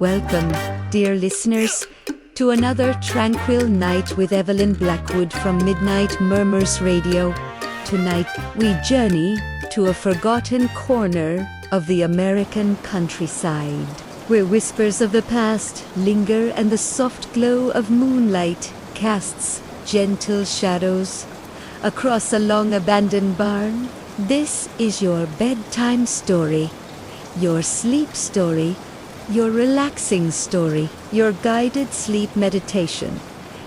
Welcome, dear listeners, to another tranquil night with Evelyn Blackwood from Midnight Murmurs Radio. Tonight, we journey to a forgotten corner of the American countryside, where whispers of the past linger and the soft glow of moonlight casts gentle shadows across a long-abandoned barn. This is your bedtime story, your sleep story, your relaxing story, your guided sleep meditation,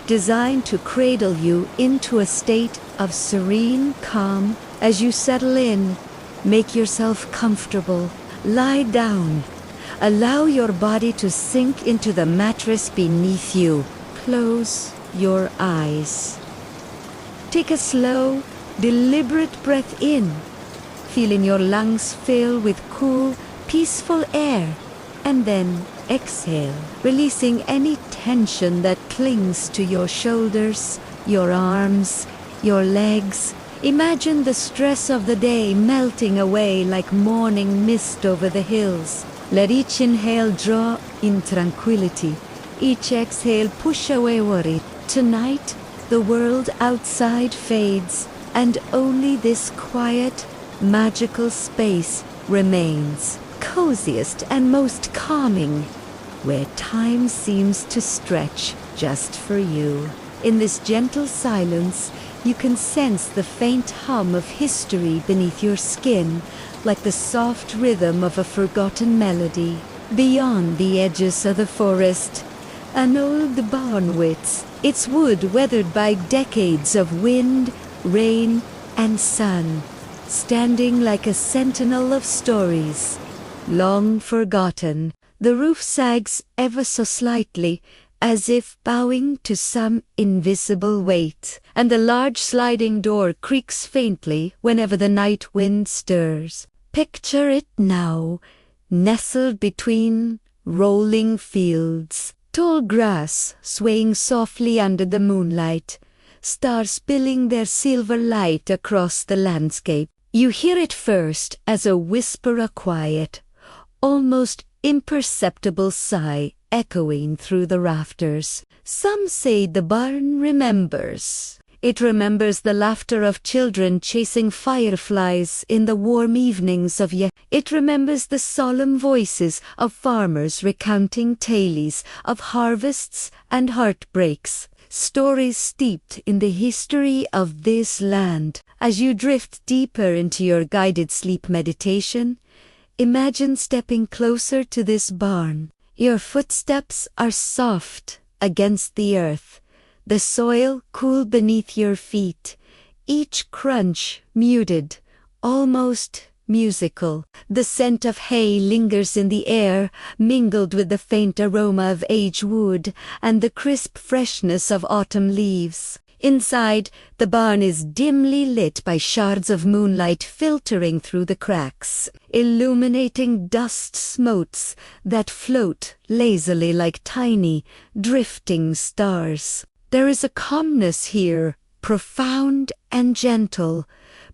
designed to cradle you into a state of serene calm as you settle in. Make yourself comfortable, lie down, allow your body to sink into the mattress beneath you. Close your eyes. Take a slow, deliberate breath in. Feel in your lungs fill with cool, peaceful air, and then exhale, releasing any tension that clings to your shoulders, your arms, your legs. Imagine the stress of the day melting away like morning mist over the hills. Let each inhale draw in tranquility, each exhale push away worry. Tonight, the world outside fades, and only this quiet, magical space remains, coziest and most calming, where time seems to stretch just for you. In this gentle silence, you can sense the faint hum of history beneath your skin, like the soft rhythm of a forgotten melody. Beyond the edges of the forest, an old barn waits, its wood weathered by decades of wind, rain, and sun, standing like a sentinel of stories, long forgotten. The roof sags ever so slightly, as if bowing to some invisible weight, and the large sliding door creaks faintly whenever the night wind stirs. Picture it now, nestled between rolling fields, tall grass swaying softly under the moonlight, stars spilling their silver light across the landscape. You hear it first as a whisper of quiet, almost imperceptible sigh echoing through the rafters. Some say the barn remembers. It remembers the laughter of children chasing fireflies in the warm evenings of It remembers the solemn voices of farmers recounting tales of harvests and heartbreaks, stories steeped in the history of this land. As you drift deeper into your guided sleep meditation, imagine stepping closer to this barn. Your footsteps are soft against the earth, the soil cool beneath your feet, each crunch muted, almost musical. The scent of hay lingers in the air, mingled with the faint aroma of aged wood and the crisp freshness of autumn leaves. Inside, the barn is dimly lit by shards of moonlight filtering through the cracks, illuminating dust motes that float lazily like tiny, drifting stars. There is a calmness here, profound and gentle,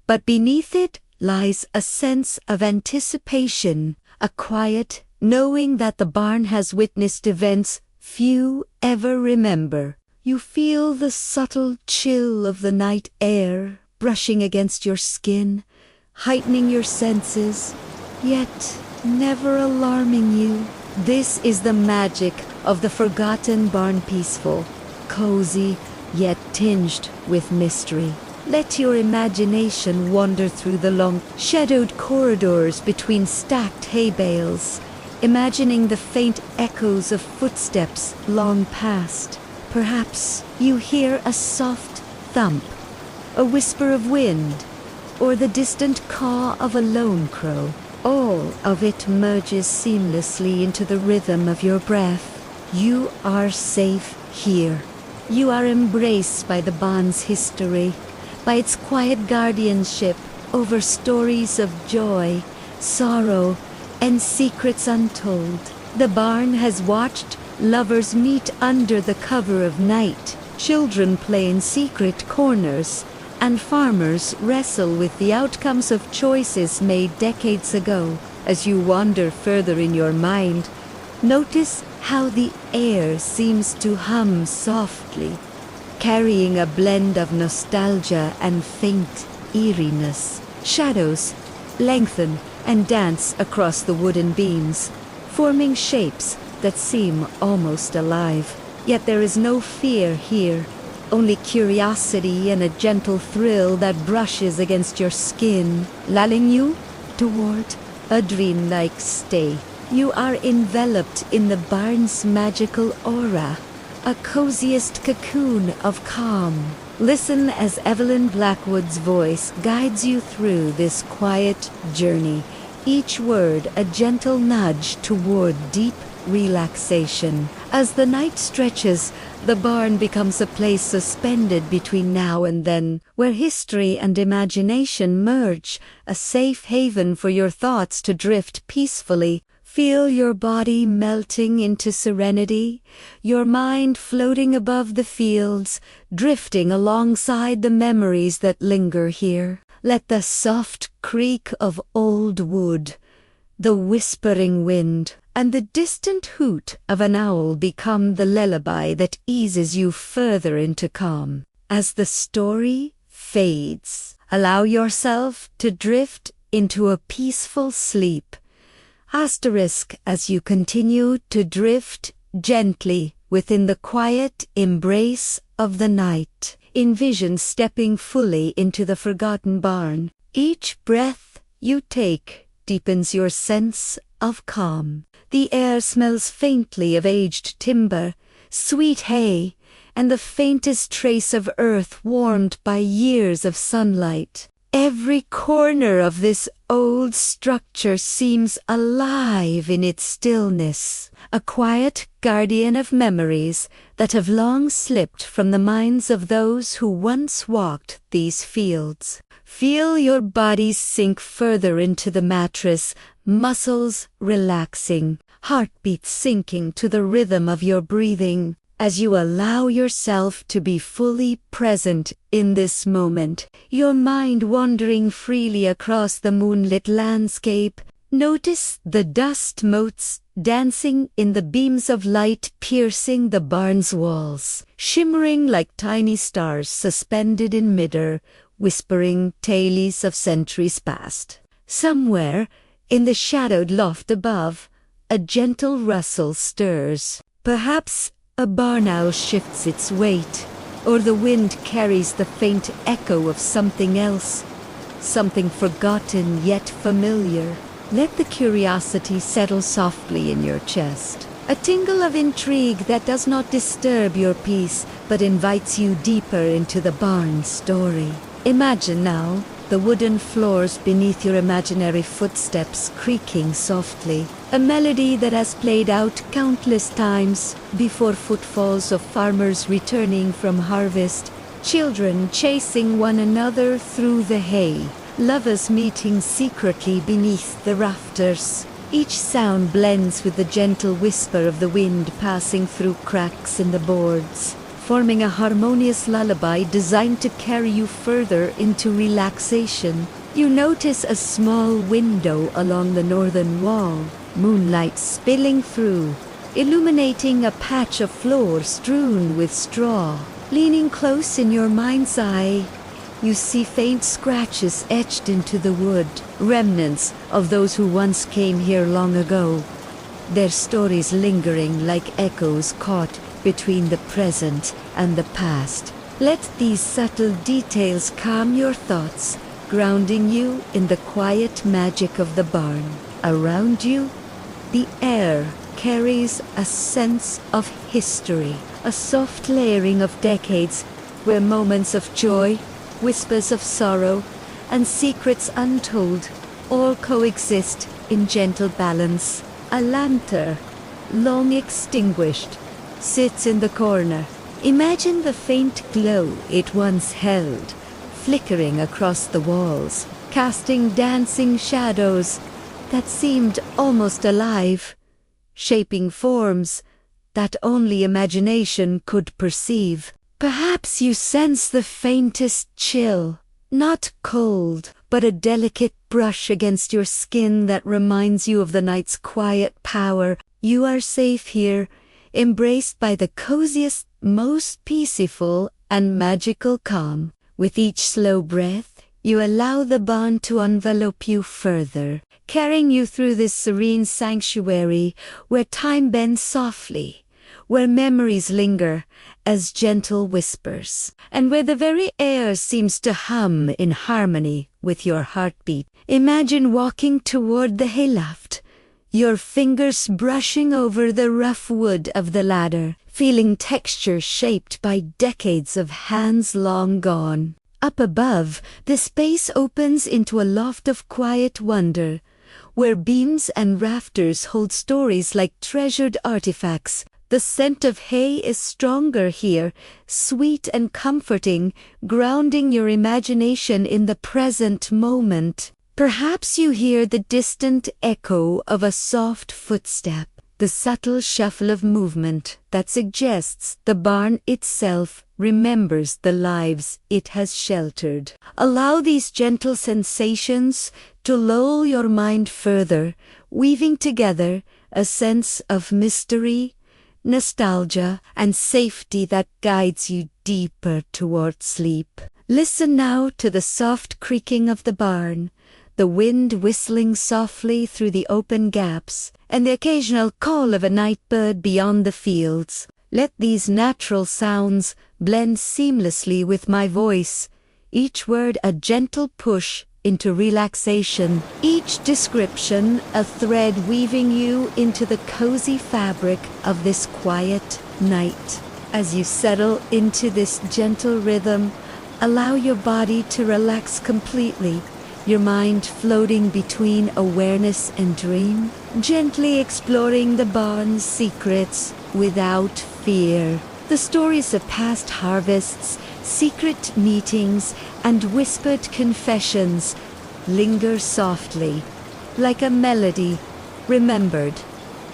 but beneath it lies a sense of anticipation, a quiet knowing that the barn has witnessed events few ever remember. You feel the subtle chill of the night air brushing against your skin, heightening your senses, yet never alarming you. This is the magic of the forgotten barn, peaceful, cozy, yet tinged with mystery. Let your imagination wander through the long, shadowed corridors between stacked hay bales, imagining the faint echoes of footsteps long past. Perhaps you hear a soft thump, a whisper of wind, or the distant caw of a lone crow. All of it merges seamlessly into the rhythm of your breath. You are safe here. You are embraced by the barn's history, by its quiet guardianship over stories of joy, sorrow, and secrets untold. The barn has watched lovers meet under the cover of night, children play in secret corners, and farmers wrestle with the outcomes of choices made decades ago. As you wander further in your mind, Notice how the air seems to hum softly, carrying a blend of nostalgia and faint eeriness. Shadows lengthen and dance across the wooden beams, forming shapes that seem almost alive. Yet there is no fear here, only curiosity and a gentle thrill that brushes against your skin, lulling you toward a dreamlike state. You are enveloped in the barn's magical aura, a coziest cocoon of calm. Listen as Evelyn Blackwood's voice guides you through this quiet journey, each word a gentle nudge toward deep relaxation. As the night stretches, the barn becomes a place suspended between now and then, where history and imagination merge, a safe haven for your thoughts to drift peacefully. Feel your body melting into serenity, your mind floating above the fields, drifting alongside the memories that linger here. Let the soft creak of old wood, the whispering wind, and the distant hoot of an owl become the lullaby that eases you further into calm. As the story fades, allow yourself to drift into a peaceful sleep. Asterisk as you continue to drift gently within the quiet embrace of the night. Envision stepping fully into the forgotten barn. Each breath you take deepens your sense of calm. The air smells faintly of aged timber, sweet hay, and the faintest trace of earth warmed by years of sunlight. Every corner of this old structure seems alive in its stillness, a quiet guardian of memories that have long slipped from the minds of those who once walked these fields. Feel your body sink further into the mattress, muscles relaxing, heartbeat sinking to the rhythm of your breathing. As you allow yourself to be fully present in this moment, your mind wandering freely across the moonlit landscape, notice the dust motes dancing in the beams of light piercing the barn's walls, shimmering like tiny stars suspended in midair, whispering tales of centuries past. Somewhere, in the shadowed loft above, a gentle rustle stirs. Perhaps a barn owl shifts its weight, or the wind carries the faint echo of something else, something forgotten yet familiar. Let the curiosity settle softly in your chest, a tingle of intrigue that does not disturb your peace but invites you deeper into the barn story. Imagine now the wooden floors beneath your imaginary footsteps creaking softly, a melody that has played out countless times before footfalls of farmers returning from harvest, children chasing one another through the hay, lovers meeting secretly beneath the rafters. Each sound blends with the gentle whisper of the wind passing through cracks in the boards, forming a harmonious lullaby designed to carry you further into relaxation. You notice a small window along the northern wall, moonlight spilling through, illuminating a patch of floor strewn with straw. Leaning close in your mind's eye, you see faint scratches etched into the wood, remnants of those who once came here long ago, their stories lingering like echoes caught between the present and the past. Let these subtle details calm your thoughts, grounding you in the quiet magic of the barn. Around you, the air carries a sense of history, a soft layering of decades where moments of joy, whispers of sorrow, and secrets untold all coexist in gentle balance. A lantern, long extinguished, sits in the corner. Imagine the faint glow it once held, flickering across the walls, casting dancing shadows that seemed almost alive, shaping forms that only imagination could perceive. Perhaps you sense the faintest chill, not cold, but a delicate brush against your skin that reminds you of the night's quiet power. You are safe here, embraced by the coziest, most peaceful and magical calm. With each slow breath, you allow the barn to envelop you further, carrying you through this serene sanctuary where time bends softly, where memories linger as gentle whispers, and where the very air seems to hum in harmony with your heartbeat. Imagine walking toward the hayloft, your fingers brushing over the rough wood of the ladder, feeling texture shaped by decades of hands long gone. Up above, the space opens into a loft of quiet wonder, where beams and rafters hold stories like treasured artifacts. The scent of hay is stronger here, sweet and comforting, grounding your imagination in the present moment. Perhaps you hear the distant echo of a soft footstep, the subtle shuffle of movement that suggests the barn itself remembers the lives it has sheltered. Allow these gentle sensations to lull your mind further, weaving together a sense of mystery, nostalgia, and safety that guides you deeper toward sleep. Listen now to the soft creaking of the barn, the wind whistling softly through the open gaps, and the occasional call of a night bird beyond the fields. Let these natural sounds blend seamlessly with my voice, each word a gentle push into relaxation, each description a thread weaving you into the cozy fabric of this quiet night. As you settle into this gentle rhythm, allow your body to relax completely, your mind floating between awareness and dream, gently exploring the barn's secrets without fear. The stories of past harvests, secret meetings, and whispered confessions linger softly, like a melody remembered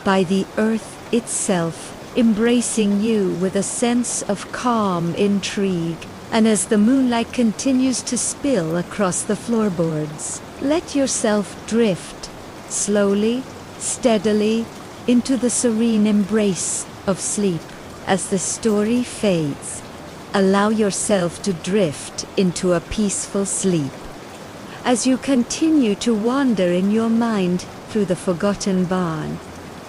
by the earth itself, embracing you with a sense of calm intrigue. And as the moonlight continues to spill across the floorboards, let yourself drift, slowly, steadily, into the serene embrace of sleep. As the story fades, allow yourself to drift into a peaceful sleep. As you continue to wander in your mind through the forgotten barn,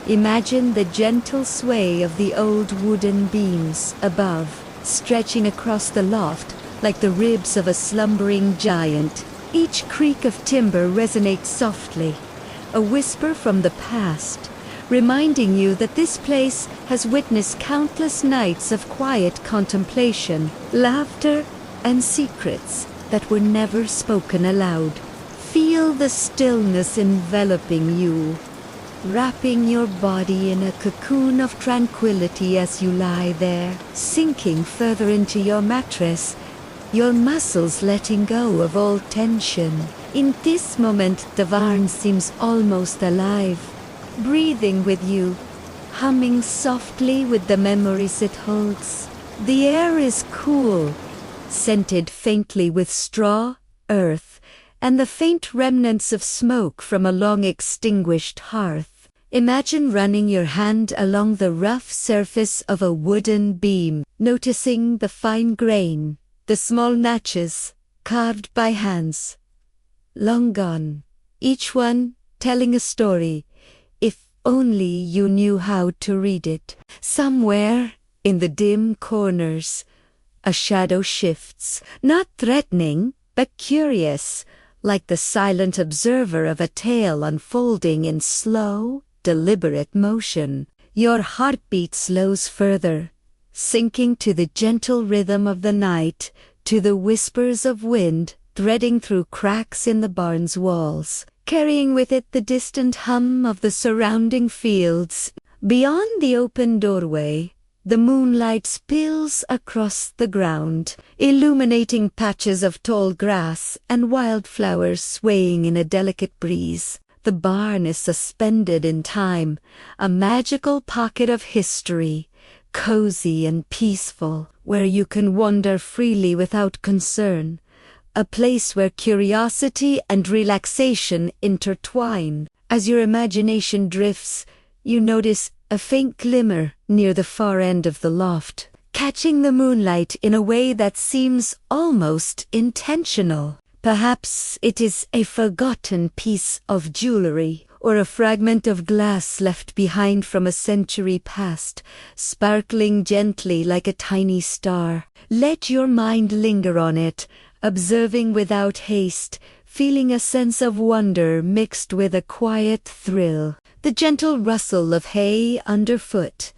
imagine the gentle sway of the old wooden beams above, stretching across the loft like the ribs of a slumbering giant. Each creak of timber resonates softly, a whisper from the past, reminding you that this place has witnessed countless nights of quiet contemplation, laughter, and secrets that were never spoken aloud. Feel the stillness enveloping you, wrapping your body in a cocoon of tranquility as you lie there, sinking further into your mattress, your muscles letting go of all tension. In this moment, the barn seems almost alive, breathing with you, humming softly with the memories it holds. The air is cool, scented faintly with straw, earth, and the faint remnants of smoke from a long-extinguished hearth. Imagine running your hand along the rough surface of a wooden beam, noticing the fine grain, the small notches, carved by hands, long gone, each one telling a story, if only you knew how to read it. Somewhere, in the dim corners, a shadow shifts, not threatening, but curious, like the silent observer of a tale unfolding in slow, deliberate motion. Your heartbeat slows further, sinking to the gentle rhythm of the night, to the whispers of wind threading through cracks in the barn's walls, carrying with it the distant hum of the surrounding fields. Beyond the open doorway, the moonlight spills across the ground, illuminating patches of tall grass and wildflowers swaying in a delicate breeze. The barn is suspended in time, a magical pocket of history, cozy and peaceful, where you can wander freely without concern, a place where curiosity and relaxation intertwine. As your imagination drifts, you notice a faint glimmer near the far end of the loft, catching the moonlight in a way that seems almost intentional. Perhaps it is a forgotten piece of jewelry, or a fragment of glass left behind from a century past, sparkling gently like a tiny star. Let your mind linger on it, observing without haste, feeling a sense of wonder mixed with a quiet thrill. The gentle rustle of hay underfoot,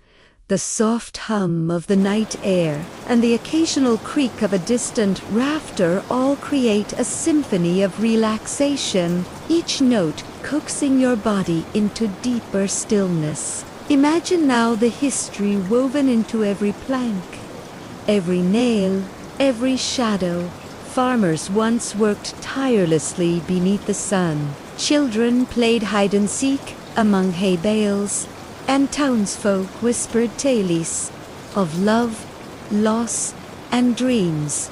the soft hum of the night air, and the occasional creak of a distant rafter all create a symphony of relaxation, each note coaxing your body into deeper stillness. Imagine now the history woven into every plank, every nail, every shadow. Farmers once worked tirelessly beneath the sun. Children played hide-and-seek among hay bales, and townsfolk whispered tales of love, loss, and dreams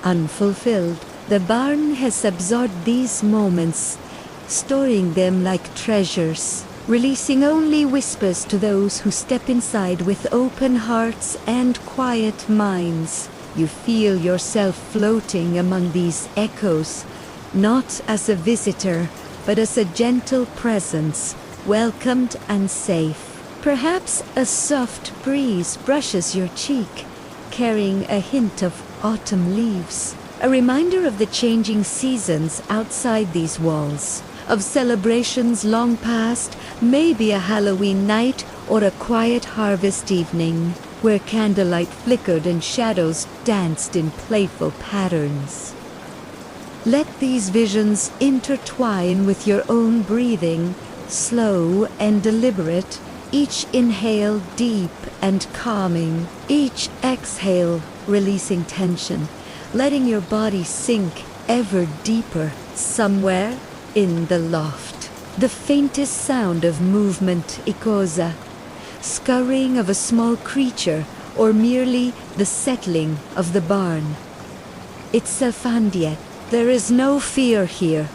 unfulfilled. The barn has absorbed these moments, storing them like treasures, releasing only whispers to those who step inside with open hearts and quiet minds. You feel yourself floating among these echoes, not as a visitor, but as a gentle presence, welcomed and safe. Perhaps a soft breeze brushes your cheek, carrying a hint of autumn leaves, a reminder of the changing seasons outside these walls, of celebrations long past, maybe a Halloween night or a quiet harvest evening, where candlelight flickered and shadows danced in playful patterns. Let these visions intertwine with your own breathing, slow and deliberate, each inhale deep and calming, each exhale releasing tension, letting your body sink ever deeper. Somewhere in the loft, the faintest sound of movement echoes, scurrying of a small creature, or merely the settling of the barn itself. And yet, there is no fear here,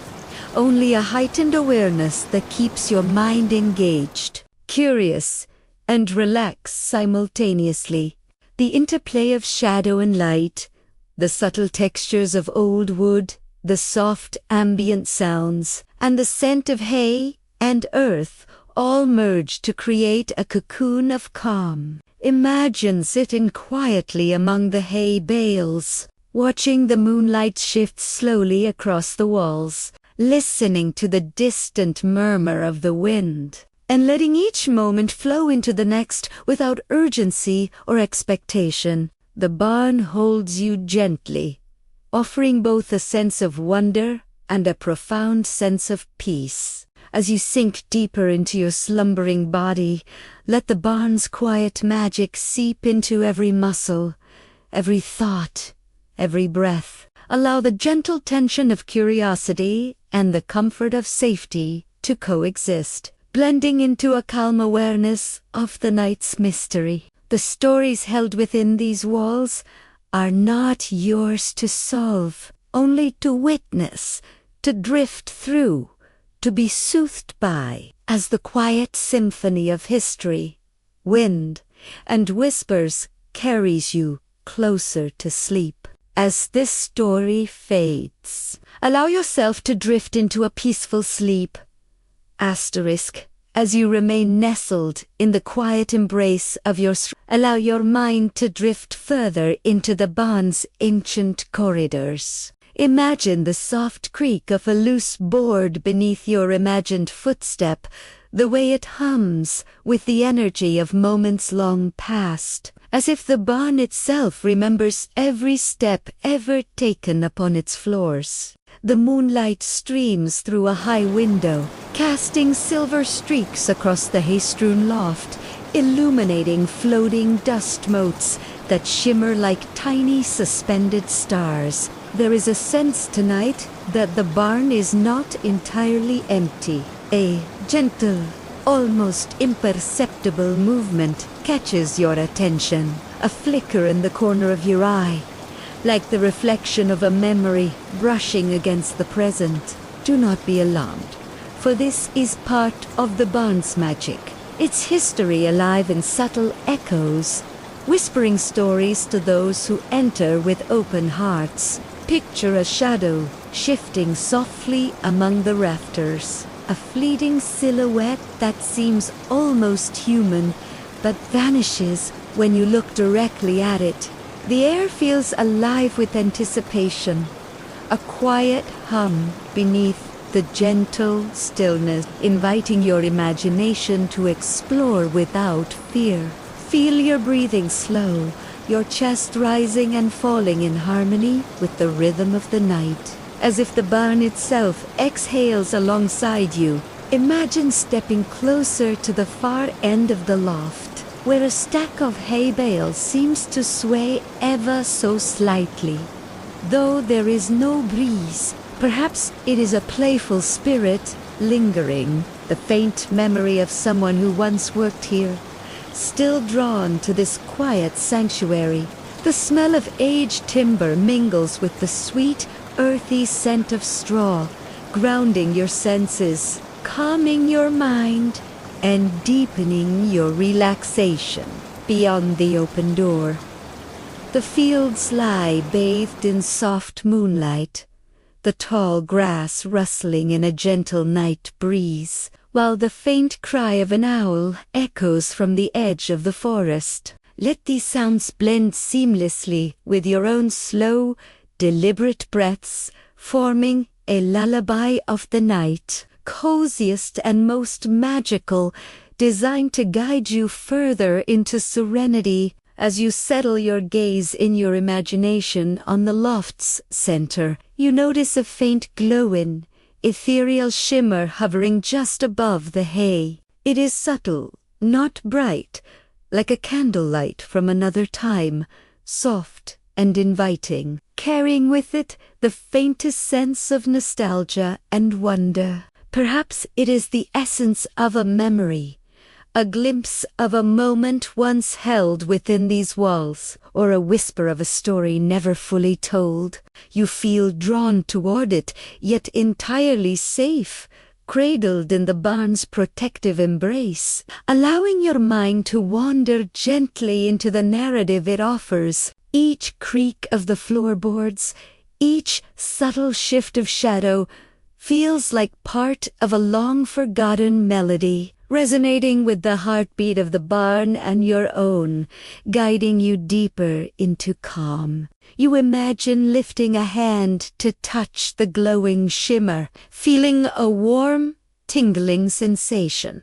only a heightened awareness that keeps your mind engaged, curious, and relaxed simultaneously. The interplay of shadow and light, the subtle textures of old wood, the soft ambient sounds, and the scent of hay and earth all merge to create a cocoon of calm. Imagine sitting quietly among the hay bales, watching the moonlight shift slowly across the walls, listening to the distant murmur of the wind, and letting each moment flow into the next without urgency or expectation. The barn holds you gently, offering both a sense of wonder and a profound sense of peace. As you sink deeper into your slumbering body, let the barn's quiet magic seep into every muscle, every thought, every breath. Allow the gentle tension of curiosity and the comfort of safety to coexist, blending into a calm awareness of the night's mystery. The stories held within these walls are not yours to solve, only to witness, to drift through, to be soothed by, as the quiet symphony of history, wind, and whispers carries you closer to sleep. As this story fades, allow yourself to drift into a peaceful sleep. As you remain nestled in the quiet embrace of your allow your mind to drift further into the barn's ancient corridors. Imagine the soft creak of a loose board beneath your imagined footstep, the way it hums with the energy of moments long past, as if the barn itself remembers every step ever taken upon its floors. The moonlight streams through a high window, casting silver streaks across the hay-strewn loft, illuminating floating dust motes that shimmer like tiny suspended stars. There is a sense tonight that the barn is not entirely empty. A gentle, almost imperceptible movement catches your attention, a flicker in the corner of your eye, like the reflection of a memory brushing against the present. Do not be alarmed, for this is part of the barn's magic. Its history alive in subtle echoes, whispering stories to those who enter with open hearts. Picture a shadow shifting softly among the rafters, a fleeting silhouette that seems almost human, but vanishes when you look directly at it. The air feels alive with anticipation, a quiet hum beneath the gentle stillness, inviting your imagination to explore without fear. Feel your breathing slow, your chest rising and falling in harmony with the rhythm of the night. As if the barn itself exhales alongside you, imagine stepping closer to the far end of the loft, where a stack of hay bales seems to sway ever so slightly. Though there is no breeze, perhaps it is a playful spirit lingering, the faint memory of someone who once worked here, still drawn to this quiet sanctuary. The smell of aged timber mingles with the sweet, earthy scent of straw, grounding your senses, calming your mind, and deepening your relaxation. Beyond the open door, the fields lie bathed in soft moonlight, the tall grass rustling in a gentle night breeze, while the faint cry of an owl echoes from the edge of the forest. Let these sounds blend seamlessly with your own slow, deliberate breaths, forming a lullaby of the night, coziest and most magical, designed to guide you further into serenity. As you settle your gaze in your imagination on the loft's center, you notice a faint glowing, ethereal shimmer hovering just above the hay. It is subtle, not bright, like a candlelight from another time, soft and inviting, carrying with it the faintest sense of nostalgia and wonder. Perhaps it is the essence of a memory, a glimpse of a moment once held within these walls, or a whisper of a story never fully told. You feel drawn toward it, yet entirely safe, cradled in the barn's protective embrace, allowing your mind to wander gently into the narrative it offers. Each creak of the floorboards, each subtle shift of shadow, feels like part of a long-forgotten melody, resonating with the heartbeat of the barn and your own, guiding you deeper into calm. You imagine lifting a hand to touch the glowing shimmer, feeling a warm, tingling sensation,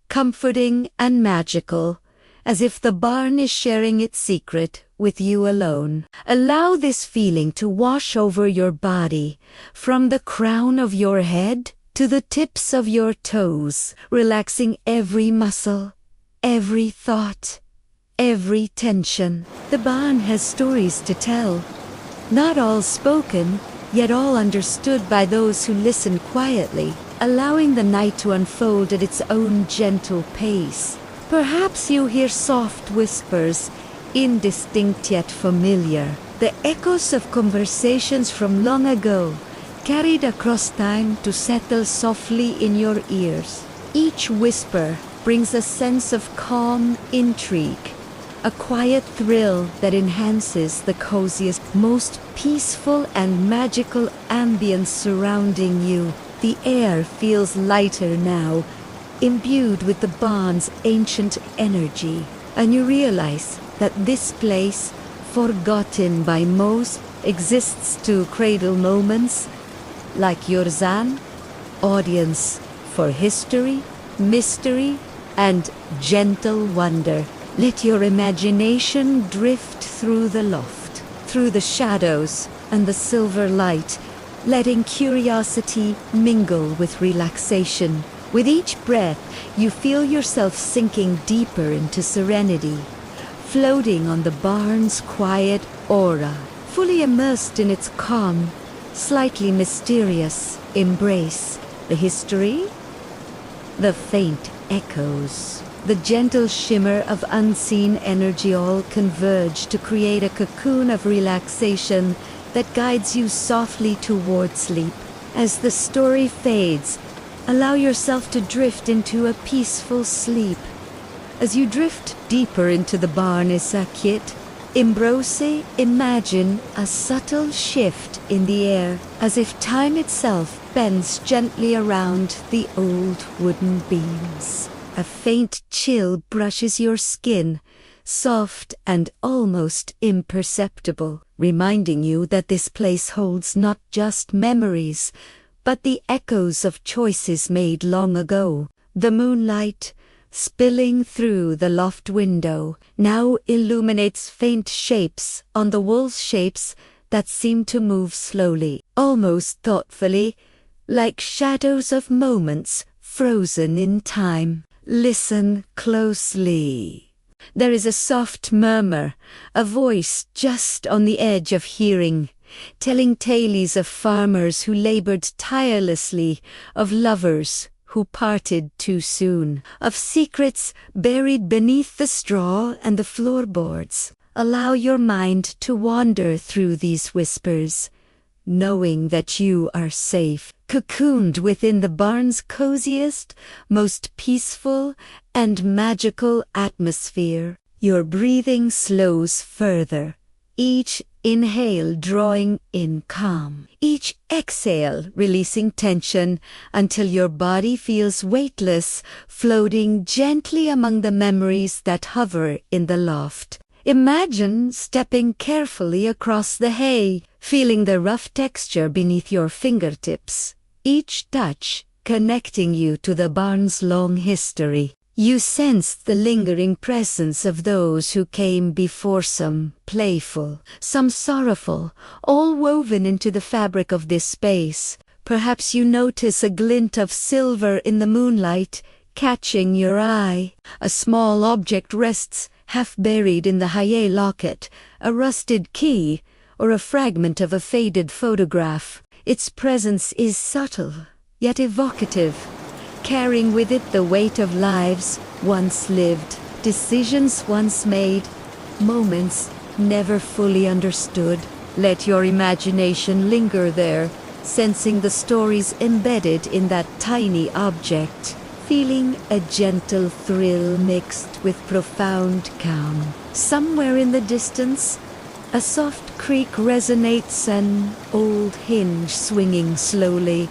comforting and magical, as if the barn is sharing its secret with you alone. Allow this feeling to wash over your body, from the crown of your head to the tips of your toes, relaxing every muscle, every thought, every tension. The barn has stories to tell, not all spoken, yet all understood by those who listen quietly, allowing the night to unfold at its own gentle pace. Perhaps you hear soft whispers, indistinct yet familiar, the echoes of conversations from long ago, carried across time to settle softly in your ears. Each whisper brings a sense of calm intrigue, a quiet thrill that enhances the coziest, most peaceful and magical ambience surrounding you. The air feels lighter now, imbued with the barn's ancient energy, and you realize that this place, forgotten by most, exists to cradle moments like yours, an audience for history, mystery, and gentle wonder. Let your imagination drift through the loft, through the shadows and the silver light, letting curiosity mingle with relaxation. With each breath, you feel yourself sinking deeper into serenity, floating on the barn's quiet aura, fully immersed in its calm, slightly mysterious embrace. The history, the faint echoes, the gentle shimmer of unseen energy all converge to create a cocoon of relaxation that guides you softly toward sleep. As the story fades, allow yourself to drift into a peaceful sleep. As you drift deeper into the barn Isakit, imagine a subtle shift in the air, as if time itself bends gently around the old wooden beams. A faint chill brushes your skin, soft and almost imperceptible, reminding you that this place holds not just memories, but the echoes of choices made long ago. The moonlight, spilling through the loft window, now illuminates faint shapes on the walls, shapes that seem to move slowly, almost thoughtfully, like shadows of moments frozen in time. Listen closely. There is a soft murmur, a voice just on the edge of hearing, telling tales of farmers who labored tirelessly, of lovers who parted too soon, of secrets buried beneath the straw and the floorboards. Allow your mind to wander through these whispers, knowing that you are safe, cocooned within the barn's coziest, most peaceful and magical atmosphere. Your breathing slows further, each inhale drawing in calm, each exhale releasing tension until your body feels weightless, floating gently among the memories that hover in the loft. Imagine stepping carefully across the hay, feeling the rough texture beneath your fingertips, each touch connecting you to the barn's long history. You sense the lingering presence of those who came before, some playful, some sorrowful, all woven into the fabric of this space. Perhaps you notice a glint of silver in the moonlight, catching your eye. A small object rests half buried in the Haye locket, a rusted key, or a fragment of a faded photograph. Its presence is subtle, yet evocative, carrying with it the weight of lives once lived, decisions once made, moments never fully understood. Let your imagination linger there, sensing the stories embedded in that tiny object, feeling a gentle thrill mixed with profound calm. Somewhere in the distance, a soft creak resonates, an old hinge swinging slowly,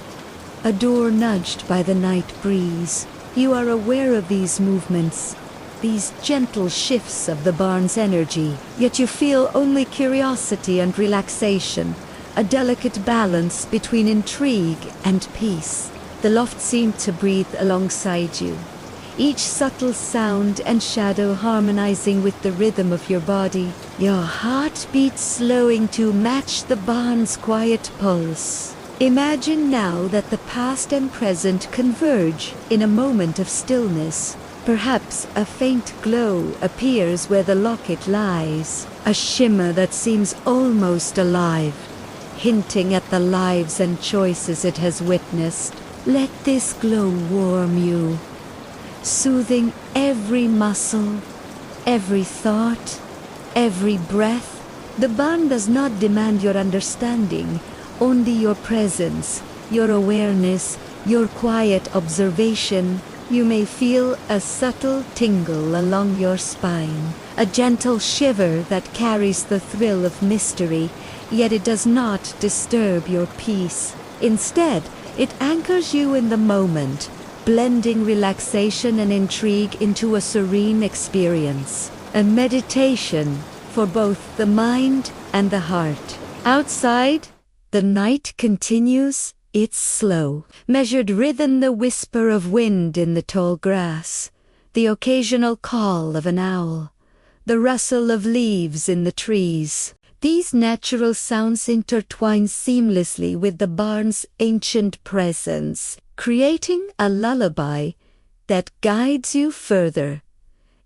a door nudged by the night breeze. You are aware of these movements, these gentle shifts of the barn's energy, yet you feel only curiosity and relaxation, a delicate balance between intrigue and peace. The loft seemed to breathe alongside you, each subtle sound and shadow harmonizing with the rhythm of your body, your heartbeat slowing to match the barn's quiet pulse. Imagine now that the past and present converge in a moment of stillness. Perhaps a faint glow appears where the locket lies, a shimmer that seems almost alive, hinting at the lives and choices it has witnessed. Let this glow warm you, soothing every muscle, every thought, every breath. The barn does not demand your understanding, only your presence, your awareness, your quiet observation. You may feel a subtle tingle along your spine, a gentle shiver that carries the thrill of mystery, yet it does not disturb your peace. Instead, it anchors you in the moment, blending relaxation and intrigue into a serene experience, a meditation for both the mind and the heart. Outside, the night continues its slow, measured rhythm, the whisper of wind in the tall grass, the occasional call of an owl, the rustle of leaves in the trees. These natural sounds intertwine seamlessly with the barn's ancient presence, creating a lullaby that guides you further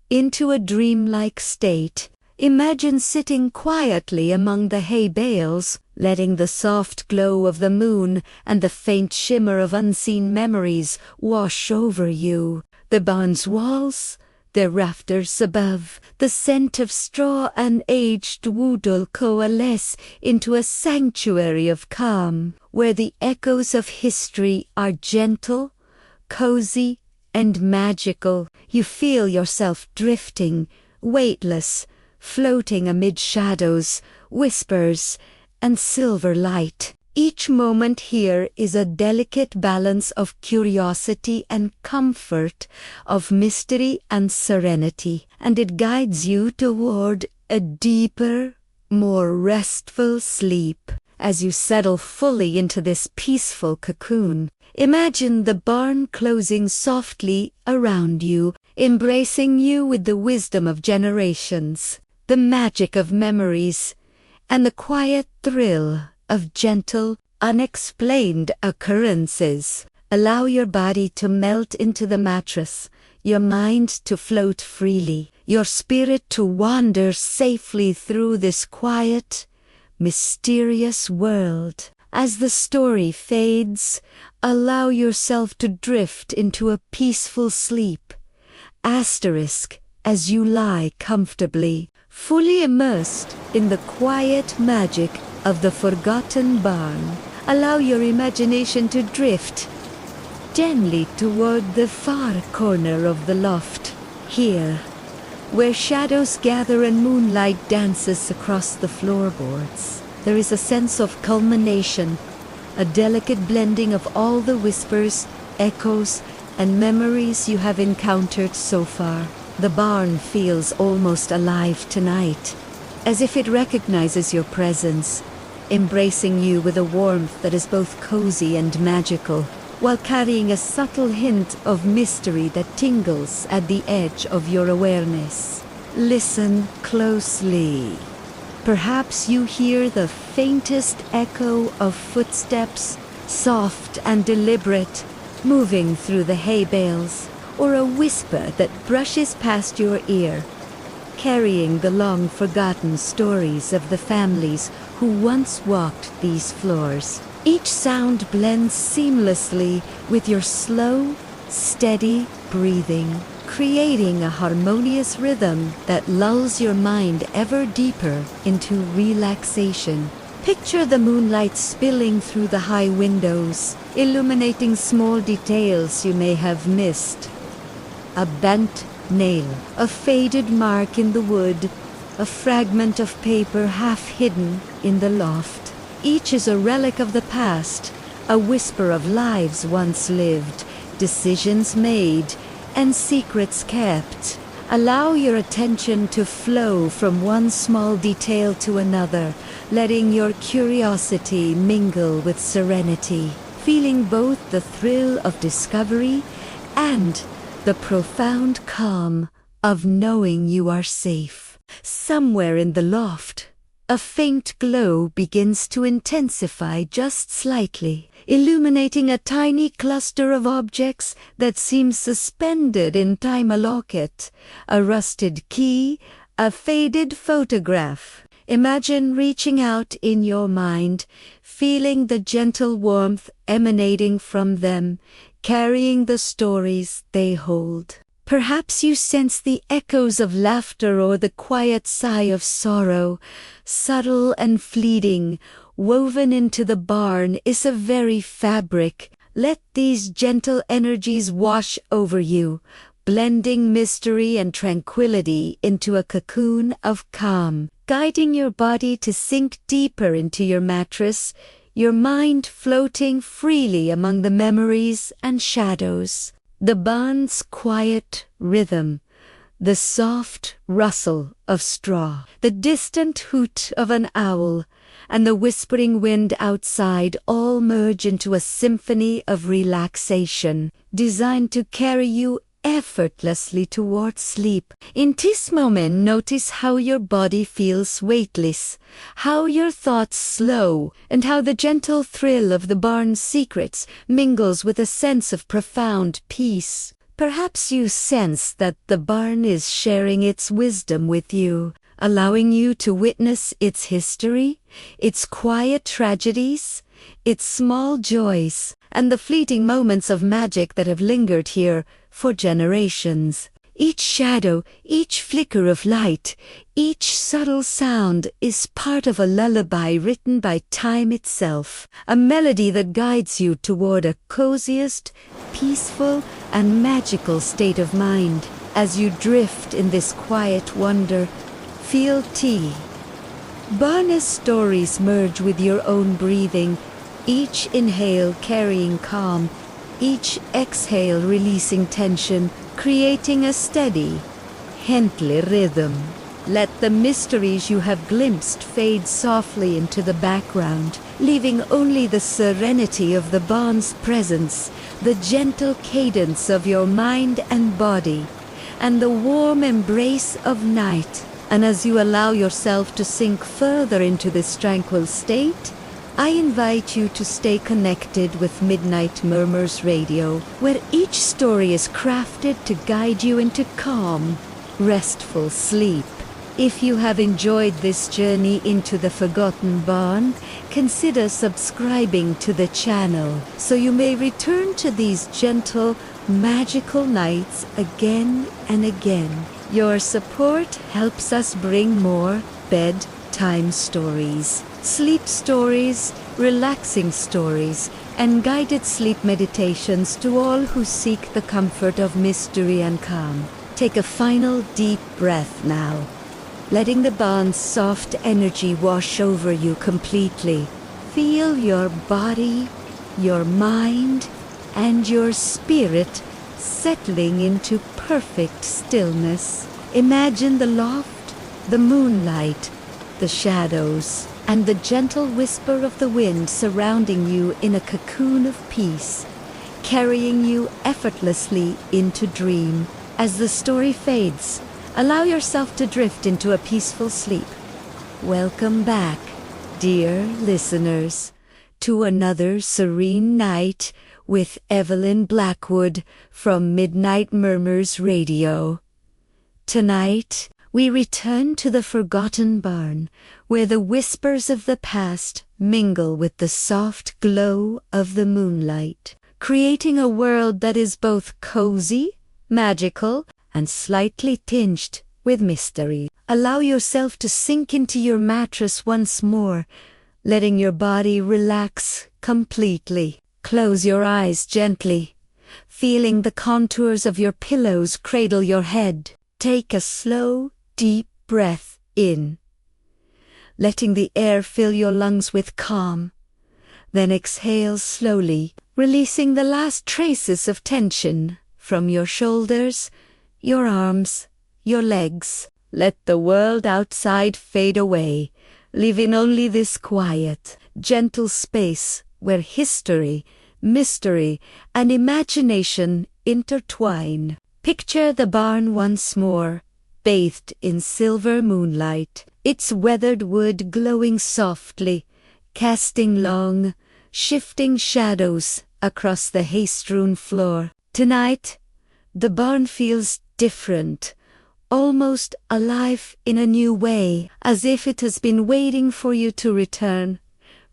into a dreamlike state. Imagine sitting quietly among the hay bales, letting the soft glow of the moon and the faint shimmer of unseen memories wash over you. The barn's walls, The rafters above, the scent of straw and aged woodle coalesce into a sanctuary of calm, where the echoes of history are gentle, cozy, and magical. You feel yourself drifting, weightless, floating amid shadows, whispers, and silver light. Each moment here is a delicate balance of curiosity and comfort, of mystery and serenity, and it guides you toward a deeper, more restful sleep. As you settle fully into this peaceful cocoon, imagine the barn closing softly around you, embracing you with the wisdom of generations, the magic of memories, and the quiet thrill of gentle, unexplained occurrences. Allow your body to melt into the mattress, your mind to float freely, your spirit to wander safely through this quiet, mysterious world. As the story fades, allow yourself to drift into a peaceful sleep. Asterisk, as you lie comfortably, fully immersed in the quiet magic of the forgotten barn. Allow your imagination to drift gently toward the far corner of the loft. Here, where shadows gather and moonlight dances across the floorboards, there is a sense of culmination, a delicate blending of all the whispers, echoes, and memories you have encountered so far. The barn feels almost alive tonight, as if it recognizes your presence, embracing you with a warmth that is both cozy and magical, while carrying a subtle hint of mystery that tingles at the edge of your awareness. Listen closely. Perhaps you hear the faintest echo of footsteps, soft and deliberate, moving through the hay bales, or a whisper that brushes past your ear, carrying the long-forgotten stories of the families who once walked these floors. Each sound blends seamlessly with your slow, steady breathing, creating a harmonious rhythm that lulls your mind ever deeper into relaxation. Picture the moonlight spilling through the high windows, illuminating small details you may have missed. A bent nail, a faded mark in the wood, a fragment of paper half hidden in the loft. Each is a relic of the past, a whisper of lives once lived, decisions made, and secrets kept. Allow your attention to flow from one small detail to another, letting your curiosity mingle with serenity, feeling both the thrill of discovery and the profound calm of knowing you are safe. Somewhere in the loft, a faint glow begins to intensify just slightly, illuminating a tiny cluster of objects that seem suspended in time. A locket, a rusted key, a faded photograph. Imagine reaching out in your mind, feeling the gentle warmth emanating from them, carrying the stories they hold. Perhaps you sense the echoes of laughter or the quiet sigh of sorrow, subtle and fleeting. Woven into the barn is a very fabric. Let these gentle energies wash over you, blending mystery and tranquility into a cocoon of calm, guiding your body to sink deeper into your mattress, your mind floating freely among the memories and shadows. The barn's quiet rhythm, the soft rustle of straw, the distant hoot of an owl, and the whispering wind outside all merge into a symphony of relaxation, designed to carry you effortlessly toward sleep. In this moment, notice how your body feels weightless, how your thoughts slow, and how the gentle thrill of the barn's secrets mingles with a sense of profound peace. Perhaps you sense that the barn is sharing its wisdom with you, allowing you to witness its history, its quiet tragedies, its small joys, and the fleeting moments of magic that have lingered here for generations. Each shadow, each flicker of light, each subtle sound is part of a lullaby written by time itself, a melody that guides you toward a coziest, peaceful, and magical state of mind. As you drift in this quiet wonder, feel tea. Barnes stories merge with your own breathing, each inhale carrying calm, each exhale releasing tension, creating a steady, gently rhythm. Let the mysteries you have glimpsed fade softly into the background, leaving only the serenity of the barn's presence, the gentle cadence of your mind and body, and the warm embrace of night. And as you allow yourself to sink further into this tranquil state, I invite you to stay connected with Midnight Murmurs Radio, where each story is crafted to guide you into calm, restful sleep. If you have enjoyed this journey into the forgotten barn, consider subscribing to the channel so you may return to these gentle, magical nights again and again. Your support helps us bring more bedtime stories, sleep stories, relaxing stories, and guided sleep meditations to all who seek the comfort of mystery and calm. Take a final deep breath now, letting the barn's soft energy wash over you completely. Feel your body, your mind, and your spirit settling into perfect stillness. Imagine the loft, the moonlight, the shadows, and the gentle whisper of the wind surrounding you in a cocoon of peace, carrying you effortlessly into dream. As the story fades, allow yourself to drift into a peaceful sleep. Welcome back, dear listeners, to another serene night with Evelyn Blackwood from Midnight Murmurs Radio. Tonight, we return to the forgotten barn, where the whispers of the past mingle with the soft glow of the moonlight, creating a world that is both cozy, magical, and slightly tinged with mystery. Allow yourself to sink into your mattress once more, letting your body relax completely. Close your eyes gently, feeling the contours of your pillows cradle your head. Take a slow, deep breath in, letting the air fill your lungs with calm. Then exhale slowly, releasing the last traces of tension from your shoulders, your arms, your legs. Let the world outside fade away, leaving only this quiet, gentle space where history, mystery, and imagination intertwine. Picture the barn once more, bathed in silver moonlight, its weathered wood glowing softly, casting long, shifting shadows across the hay-strewn floor. Tonight, the barn feels different, almost alive in a new way, as if it has been waiting for you to return,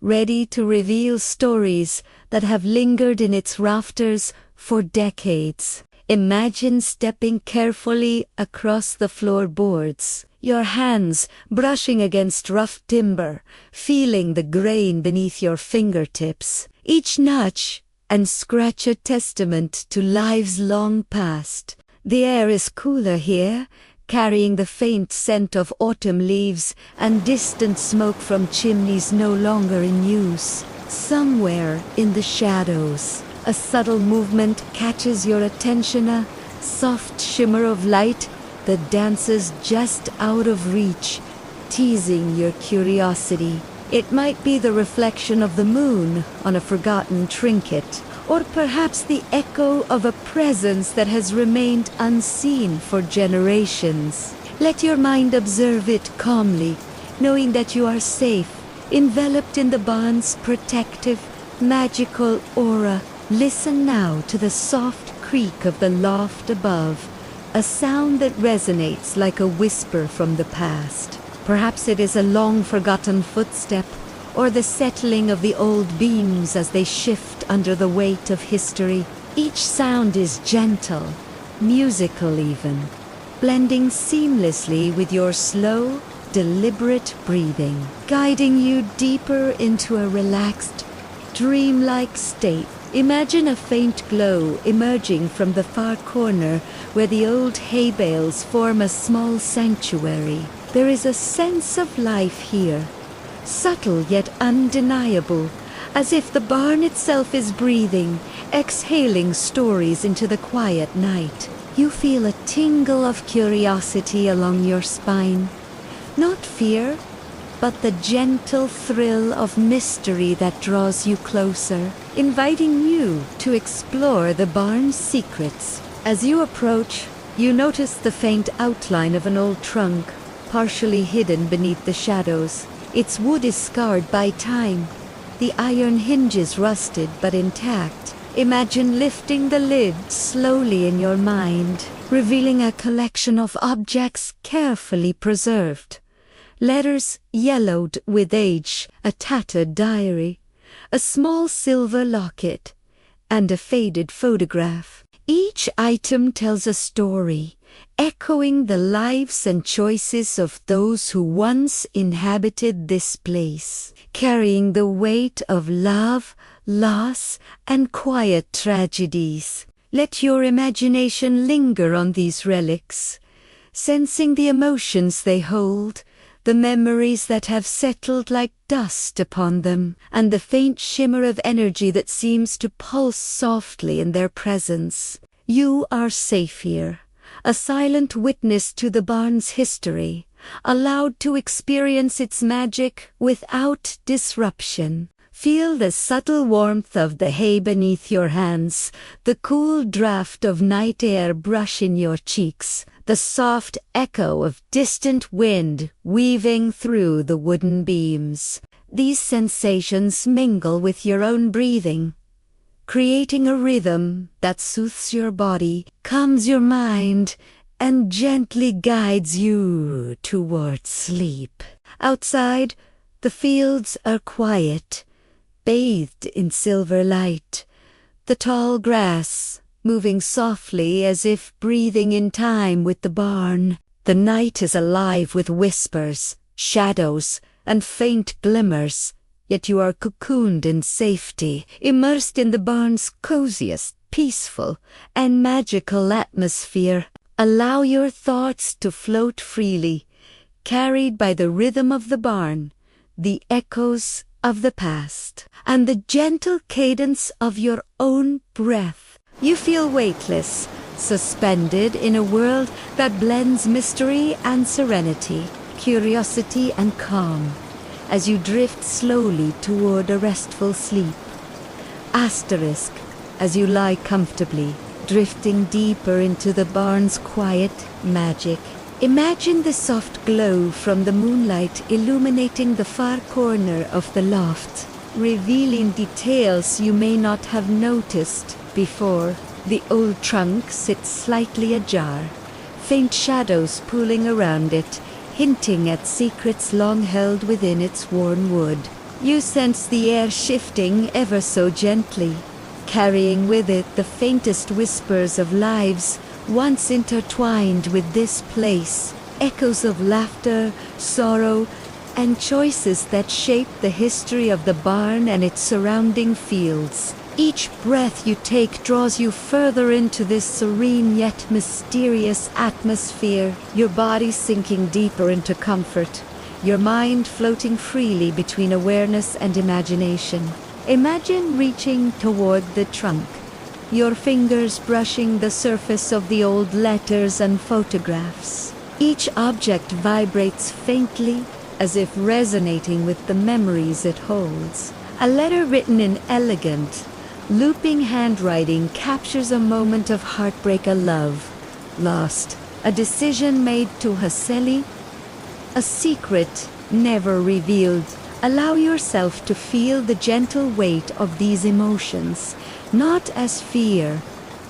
ready to reveal stories that have lingered in its rafters for decades. Imagine stepping carefully across the floorboards, your hands brushing against rough timber, feeling the grain beneath your fingertips. Each notch and scratch a testament to lives long past. The air is cooler here, carrying the faint scent of autumn leaves and distant smoke from chimneys no longer in use. Somewhere in the shadows, a subtle movement catches your attention, a soft shimmer of light that dances just out of reach, teasing your curiosity. It might be the reflection of the moon on a forgotten trinket, or perhaps the echo of a presence that has remained unseen for generations. Let your mind observe it calmly, knowing that you are safe, enveloped in the barn's protective, magical aura. Listen now to the soft creak of the loft above, a sound that resonates like a whisper from the past. Perhaps it is a long-forgotten footstep, or the settling of the old beams as they shift under the weight of history. Each sound is gentle, musical even, blending seamlessly with your slow, deliberate breathing, guiding you deeper into a relaxed, dreamlike state. Imagine a faint glow emerging from the far corner where the old hay bales form a small sanctuary. There is a sense of life here, subtle yet undeniable, as if the barn itself is breathing, exhaling stories into the quiet night. You feel a tingle of curiosity along your spine. Not fear, but the gentle thrill of mystery that draws you closer, inviting you to explore the barn's secrets. As you approach, you notice the faint outline of an old trunk, partially hidden beneath the shadows. Its wood is scarred by time, the iron hinges rusted but intact. Imagine lifting the lid slowly in your mind, revealing a collection of objects carefully preserved. Letters yellowed with age, a tattered diary, a small silver locket, and a faded photograph. Each item tells a story, echoing the lives and choices of those who once inhabited this place, carrying the weight of love, loss, and quiet tragedies. Let your imagination linger on these relics, sensing the emotions they hold, the memories that have settled like dust upon them, and the faint shimmer of energy that seems to pulse softly in their presence. You are safe here, a silent witness to the barn's history, allowed to experience its magic without disruption. Feel the subtle warmth of the hay beneath your hands, the cool draft of night air brush in your cheeks, the soft echo of distant wind weaving through the wooden beams. These sensations mingle with your own breathing, creating a rhythm that soothes your body, calms your mind, and gently guides you towards sleep. Outside, the fields are quiet, bathed in silver light, the tall grass moving softly as if breathing in time with the barn. The night is alive with whispers, shadows, and faint glimmers, yet you are cocooned in safety, immersed in the barn's coziest, peaceful, and magical atmosphere. Allow your thoughts to float freely, carried by the rhythm of the barn, the echoes of the past, and the gentle cadence of your own breath. You feel weightless, suspended in a world that blends mystery and serenity, curiosity and calm, as you drift slowly toward a restful sleep. Asterisk, as you lie comfortably, drifting deeper into the barn's quiet magic. Imagine the soft glow from the moonlight illuminating the far corner of the loft, revealing details you may not have noticed before. The old trunk sits slightly ajar, faint shadows pooling around it, hinting at secrets long held within its worn wood. You sense the air shifting ever so gently, carrying with it the faintest whispers of lives once intertwined with this place, echoes of laughter, sorrow, and choices that shape the history of the barn and its surrounding fields. Each breath you take draws you further into this serene yet mysterious atmosphere, your body sinking deeper into comfort, your mind floating freely between awareness and imagination. Imagine reaching toward the trunk, your fingers brushing the surface of the old letters and photographs. Each object vibrates faintly, as if resonating with the memories it holds. A letter written in elegant, looping handwriting captures a moment of heartbreak, a love lost, a decision made to Haseli, a secret never revealed. Allow yourself to feel the gentle weight of these emotions, not as fear,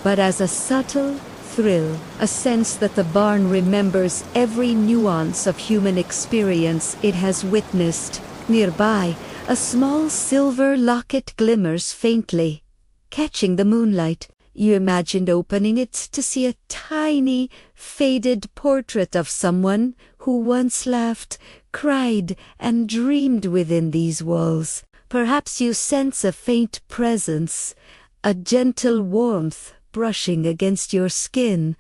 but as a subtle thrill, a sense that the barn remembers every nuance of human experience it has witnessed. Nearby, a small silver locket glimmers faintly, catching the moonlight. You imagined opening it to see a tiny, faded portrait of someone who once laughed, cried, and dreamed within these walls. Perhaps you sense a faint presence, a gentle warmth brushing against your skin,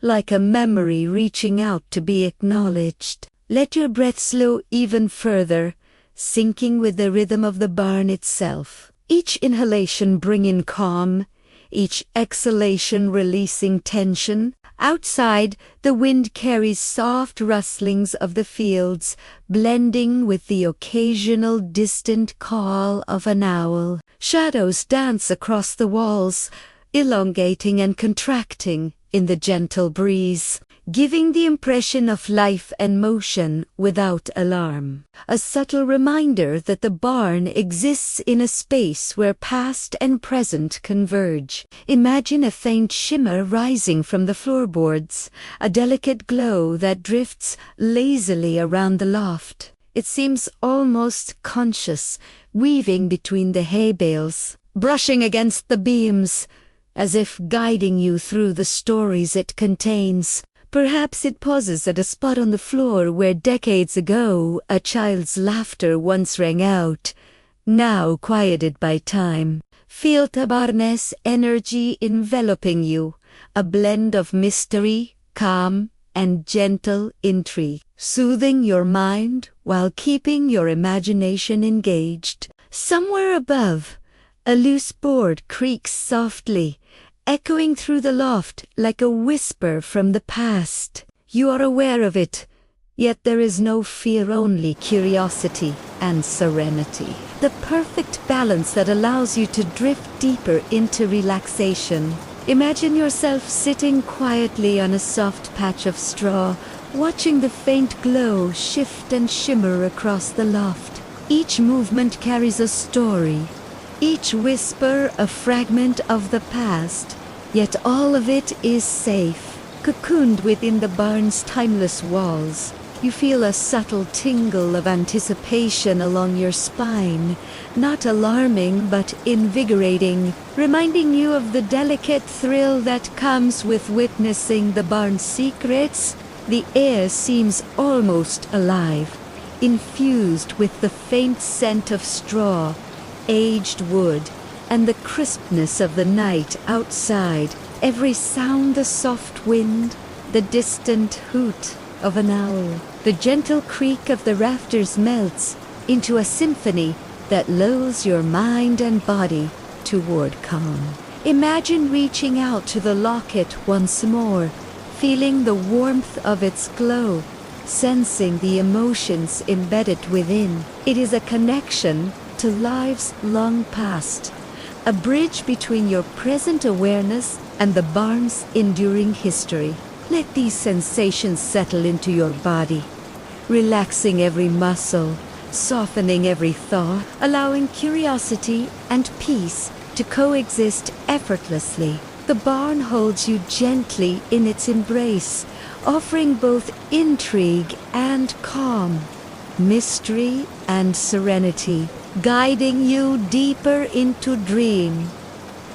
like a memory reaching out to be acknowledged. Let your breath slow even further, syncing with the rhythm of the barn itself. Each inhalation bringing calm, each exhalation releasing tension. Outside, the wind carries soft rustlings of the fields, blending with the occasional distant call of an owl. Shadows dance across the walls, elongating and contracting in the gentle breeze, giving the impression of life and motion without alarm. A subtle reminder that the barn exists in a space where past and present converge. Imagine a faint shimmer rising from the floorboards, a delicate glow that drifts lazily around the loft. It seems almost conscious, weaving between the hay bales, brushing against the beams, as if guiding you through the stories it contains. Perhaps it pauses at a spot on the floor where decades ago a child's laughter once rang out, now quieted by time. Feel the barn's energy enveloping you, a blend of mystery, calm, and gentle intrigue, soothing your mind while keeping your imagination engaged. Somewhere above, a loose board creaks softly, echoing through the loft like a whisper from the past. You are aware of it, yet there is no fear, only curiosity and serenity. The perfect balance that allows you to drift deeper into relaxation. Imagine yourself sitting quietly on a soft patch of straw, watching the faint glow shift and shimmer across the loft. Each movement carries a story, each whisper a fragment of the past, yet all of it is safe. Cocooned within the barn's timeless walls, you feel a subtle tingle of anticipation along your spine, not alarming but invigorating, reminding you of the delicate thrill that comes with witnessing the barn's secrets. The air seems almost alive, infused with the faint scent of straw, aged wood, and the crispness of the night outside. Every sound, the soft wind, the distant hoot of an owl, the gentle creak of the rafters melts into a symphony that lulls your mind and body toward calm. Imagine reaching out to the locket once more, feeling the warmth of its glow, sensing the emotions embedded within. It is a connection to lives long past, a bridge between your present awareness and the barn's enduring history. Let these sensations settle into your body, relaxing every muscle, softening every thought, allowing curiosity and peace to coexist effortlessly. The barn holds you gently in its embrace, offering both intrigue and calm, mystery and serenity, guiding you deeper into dream.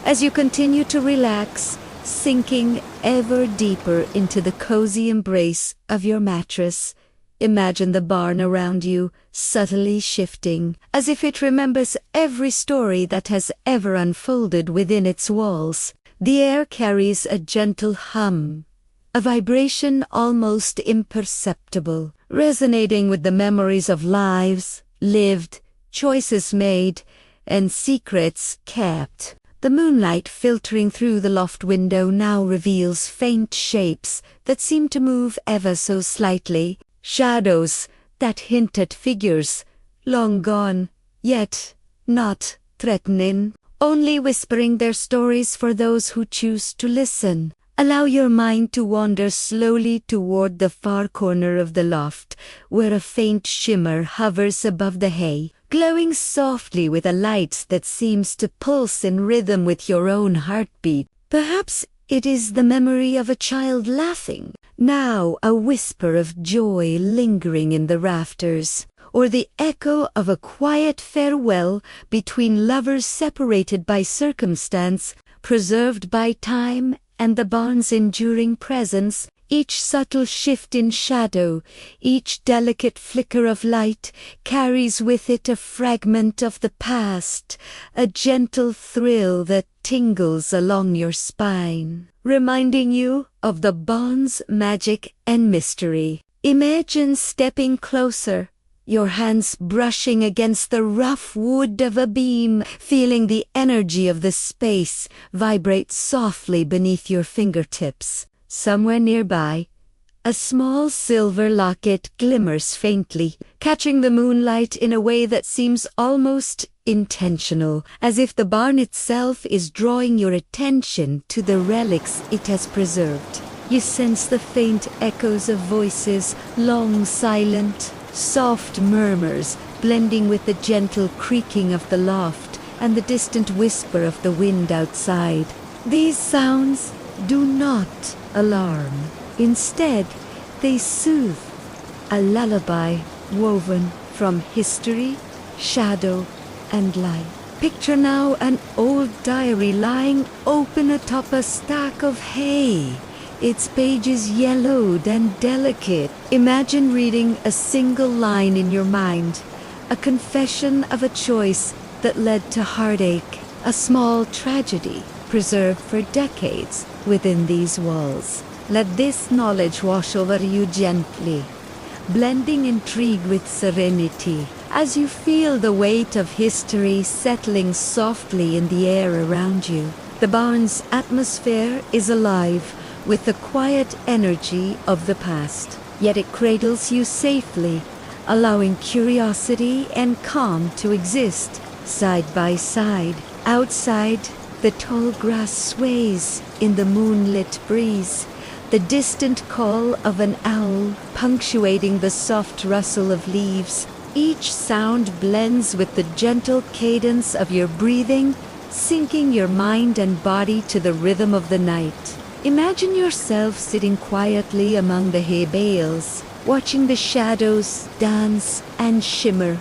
As you continue to relax, sinking ever deeper into the cozy embrace of your mattress, imagine the barn around you subtly shifting, as if it remembers every story that has ever unfolded within its walls. The air carries a gentle hum, a vibration almost imperceptible, resonating with the memories of lives lived, choices made, and secrets kept. The moonlight filtering through the loft window now reveals faint shapes that seem to move ever so slightly, shadows that hint at figures long gone, yet not threatening, only whispering their stories for those who choose to listen. Allow your mind to wander slowly toward the far corner of the loft, where a faint shimmer hovers above the hay, glowing softly with a light that seems to pulse in rhythm with your own heartbeat. Perhaps it is the memory of a child laughing, now a whisper of joy lingering in the rafters, or the echo of a quiet farewell between lovers separated by circumstance preserved by time and the barn's enduring presence. Each subtle shift in shadow, each delicate flicker of light carries with it a fragment of the past, a gentle thrill that tingles along your spine, reminding you of the barn's magic and mystery. Imagine stepping closer, your hands brushing against the rough wood of a beam, feeling the energy of the space vibrate softly beneath your fingertips. Somewhere nearby, a small silver locket glimmers faintly, catching the moonlight in a way that seems almost intentional, as if the barn itself is drawing your attention to the relics it has preserved. You sense the faint echoes of voices, long silent, soft murmurs, blending with the gentle creaking of the loft and the distant whisper of the wind outside. These sounds do not alarm. Instead, they soothe, a lullaby woven from history, shadow, and light. Picture now an old diary lying open atop a stack of hay, its pages yellowed and delicate. Imagine reading a single line in your mind, a confession of a choice that led to heartache, a small tragedy preserved for decades within these walls. Let this knowledge wash over you gently, blending intrigue with serenity, as you feel the weight of history settling softly in the air around you. The barn's atmosphere is alive with the quiet energy of the past, yet it cradles you safely, allowing curiosity and calm to exist side by side. Outside, the tall grass sways in the moonlit breeze, the distant call of an owl punctuating the soft rustle of leaves. Each sound blends with the gentle cadence of your breathing, syncing your mind and body to the rhythm of the night. Imagine yourself sitting quietly among the hay bales, watching the shadows dance and shimmer,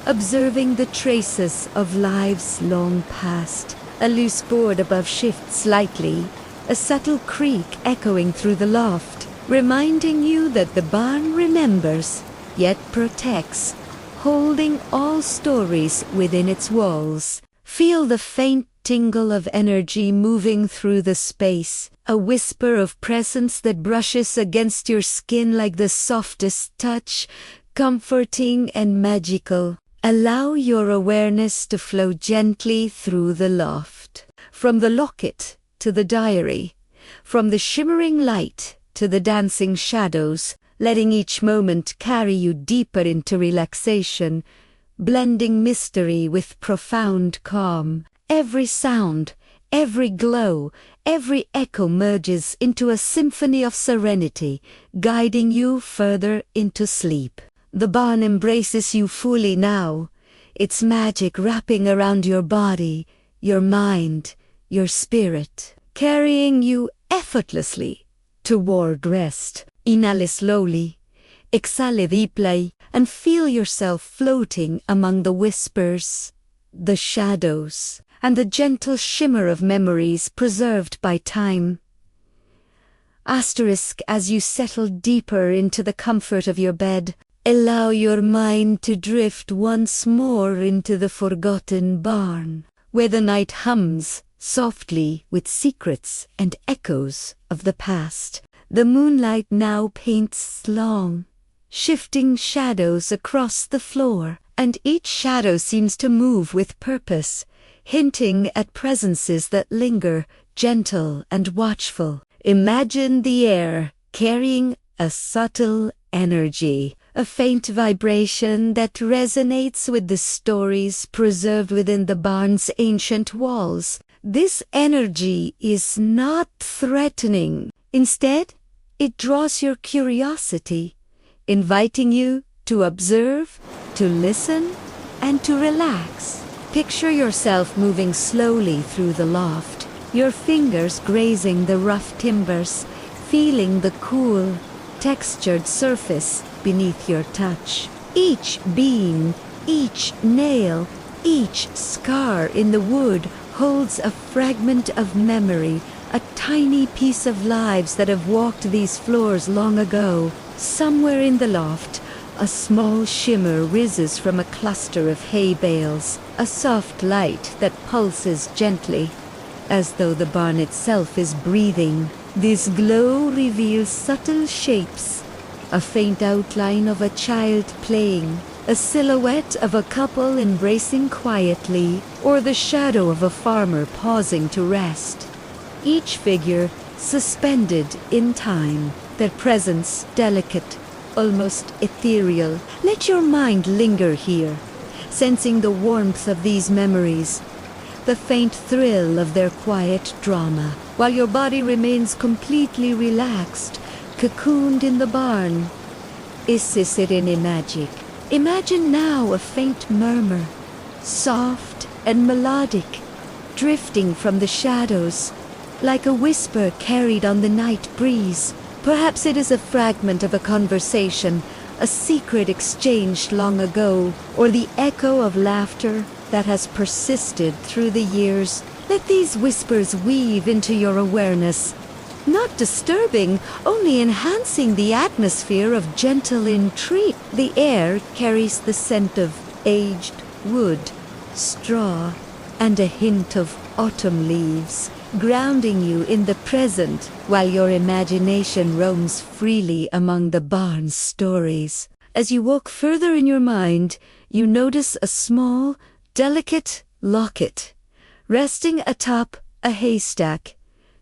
observing the traces of lives long past. A loose board above shifts slightly, a subtle creak echoing through the loft, reminding you that the barn remembers, yet protects, holding all stories within its walls. Feel the faint tingle of energy moving through the space, a whisper of presence that brushes against your skin like the softest touch, comforting and magical. Allow your awareness to flow gently through the loft, from the locket to the diary, from the shimmering light to the dancing shadows, letting each moment carry you deeper into relaxation, blending mystery with profound calm. Every sound, every glow, every echo merges into a symphony of serenity, guiding you further into sleep. The barn embraces you fully now, its magic wrapping around your body, your mind, your spirit, carrying you effortlessly toward rest. Inhale slowly, exhale deeply, and feel yourself floating among the whispers, the shadows, and the gentle shimmer of memories preserved by time. Asterisk, as you settle deeper into the comfort of your bed, allow your mind to drift once more into the forgotten barn, where the night hums softly with secrets and echoes of the past. The moonlight now paints long, shifting shadows across the floor, and each shadow seems to move with purpose, hinting at presences that linger, gentle and watchful. Imagine the air carrying a subtle energy, a faint vibration that resonates with the stories preserved within the barn's ancient walls. This energy is not threatening. Instead, it draws your curiosity, inviting you to observe, to listen, and to relax. Picture yourself moving slowly through the loft, your fingers grazing the rough timbers, feeling the cool, textured surface beneath your touch. Each beam, each nail, each scar in the wood holds a fragment of memory, a tiny piece of lives that have walked these floors long ago. Somewhere in the loft, a small shimmer rises from a cluster of hay bales, a soft light that pulses gently, as though the barn itself is breathing. This glow reveals subtle shapes, a faint outline of a child playing, a silhouette of a couple embracing quietly, or the shadow of a farmer pausing to rest. Each figure suspended in time, their presence delicate, almost ethereal. Let your mind linger here, sensing the warmth of these memories, the faint thrill of their quiet drama, while your body remains completely relaxed, cocooned in the barn. Isisirene magic. Imagine now a faint murmur, soft and melodic, drifting from the shadows, like a whisper carried on the night breeze. Perhaps it is a fragment of a conversation, a secret exchanged long ago, or the echo of laughter that has persisted through the years. Let these whispers weave into your awareness, not disturbing, only enhancing the atmosphere of gentle intrigue. The air carries the scent of aged wood, straw, and a hint of autumn leaves, grounding you in the present while your imagination roams freely among the barn's stories. As you walk further in your mind, you notice a small, delicate locket resting atop a haystack,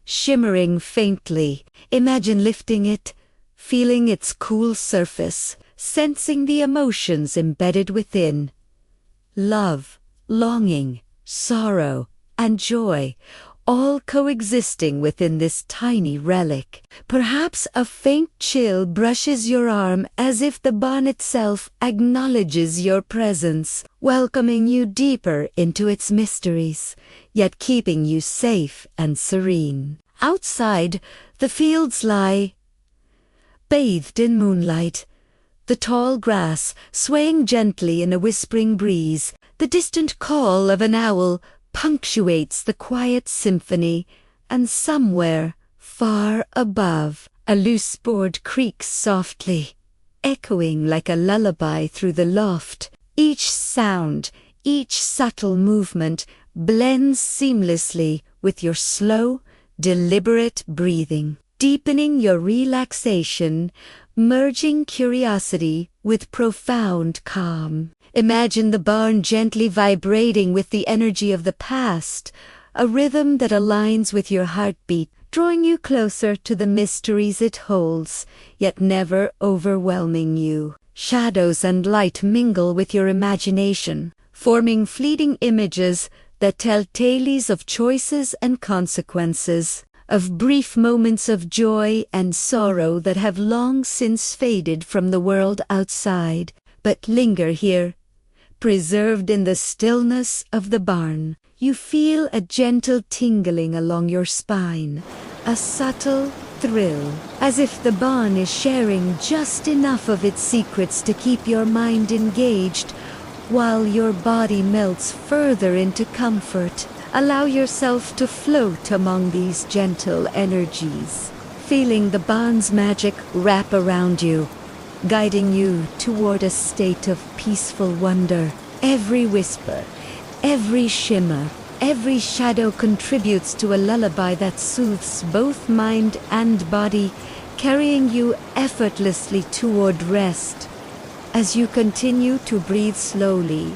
shimmering faintly. Imagine lifting it, feeling its cool surface, sensing the emotions embedded within. Love, longing, sorrow, and joy, all coexisting within this tiny relic. Perhaps a faint chill brushes your arm as if the barn itself acknowledges your presence, welcoming you deeper into its mysteries, yet keeping you safe and serene. Outside, the fields lie bathed in moonlight, the tall grass swaying gently in a whispering breeze. The distant call of an owl punctuates the quiet symphony, and somewhere, far above, a loose board creaks softly, echoing like a lullaby through the loft. Each sound, each subtle movement blends seamlessly with your slow, deliberate breathing, deepening your relaxation, merging curiosity with profound calm. Imagine the barn gently vibrating with the energy of the past, a rhythm that aligns with your heartbeat, drawing you closer to the mysteries it holds, yet never overwhelming you. Shadows and light mingle with your imagination, forming fleeting images that tell tales of choices and consequences, of brief moments of joy and sorrow that have long since faded from the world outside, but linger here, preserved in the stillness of the barn. You feel a gentle tingling along your spine, a subtle thrill, as if the barn is sharing just enough of its secrets to keep your mind engaged, while your body melts further into comfort. Allow yourself to float among these gentle energies, feeling the barn's magic wrap around you, guiding you toward a state of peaceful wonder. Every whisper, every shimmer, every shadow contributes to a lullaby that soothes both mind and body, carrying you effortlessly toward rest. As you continue to breathe slowly,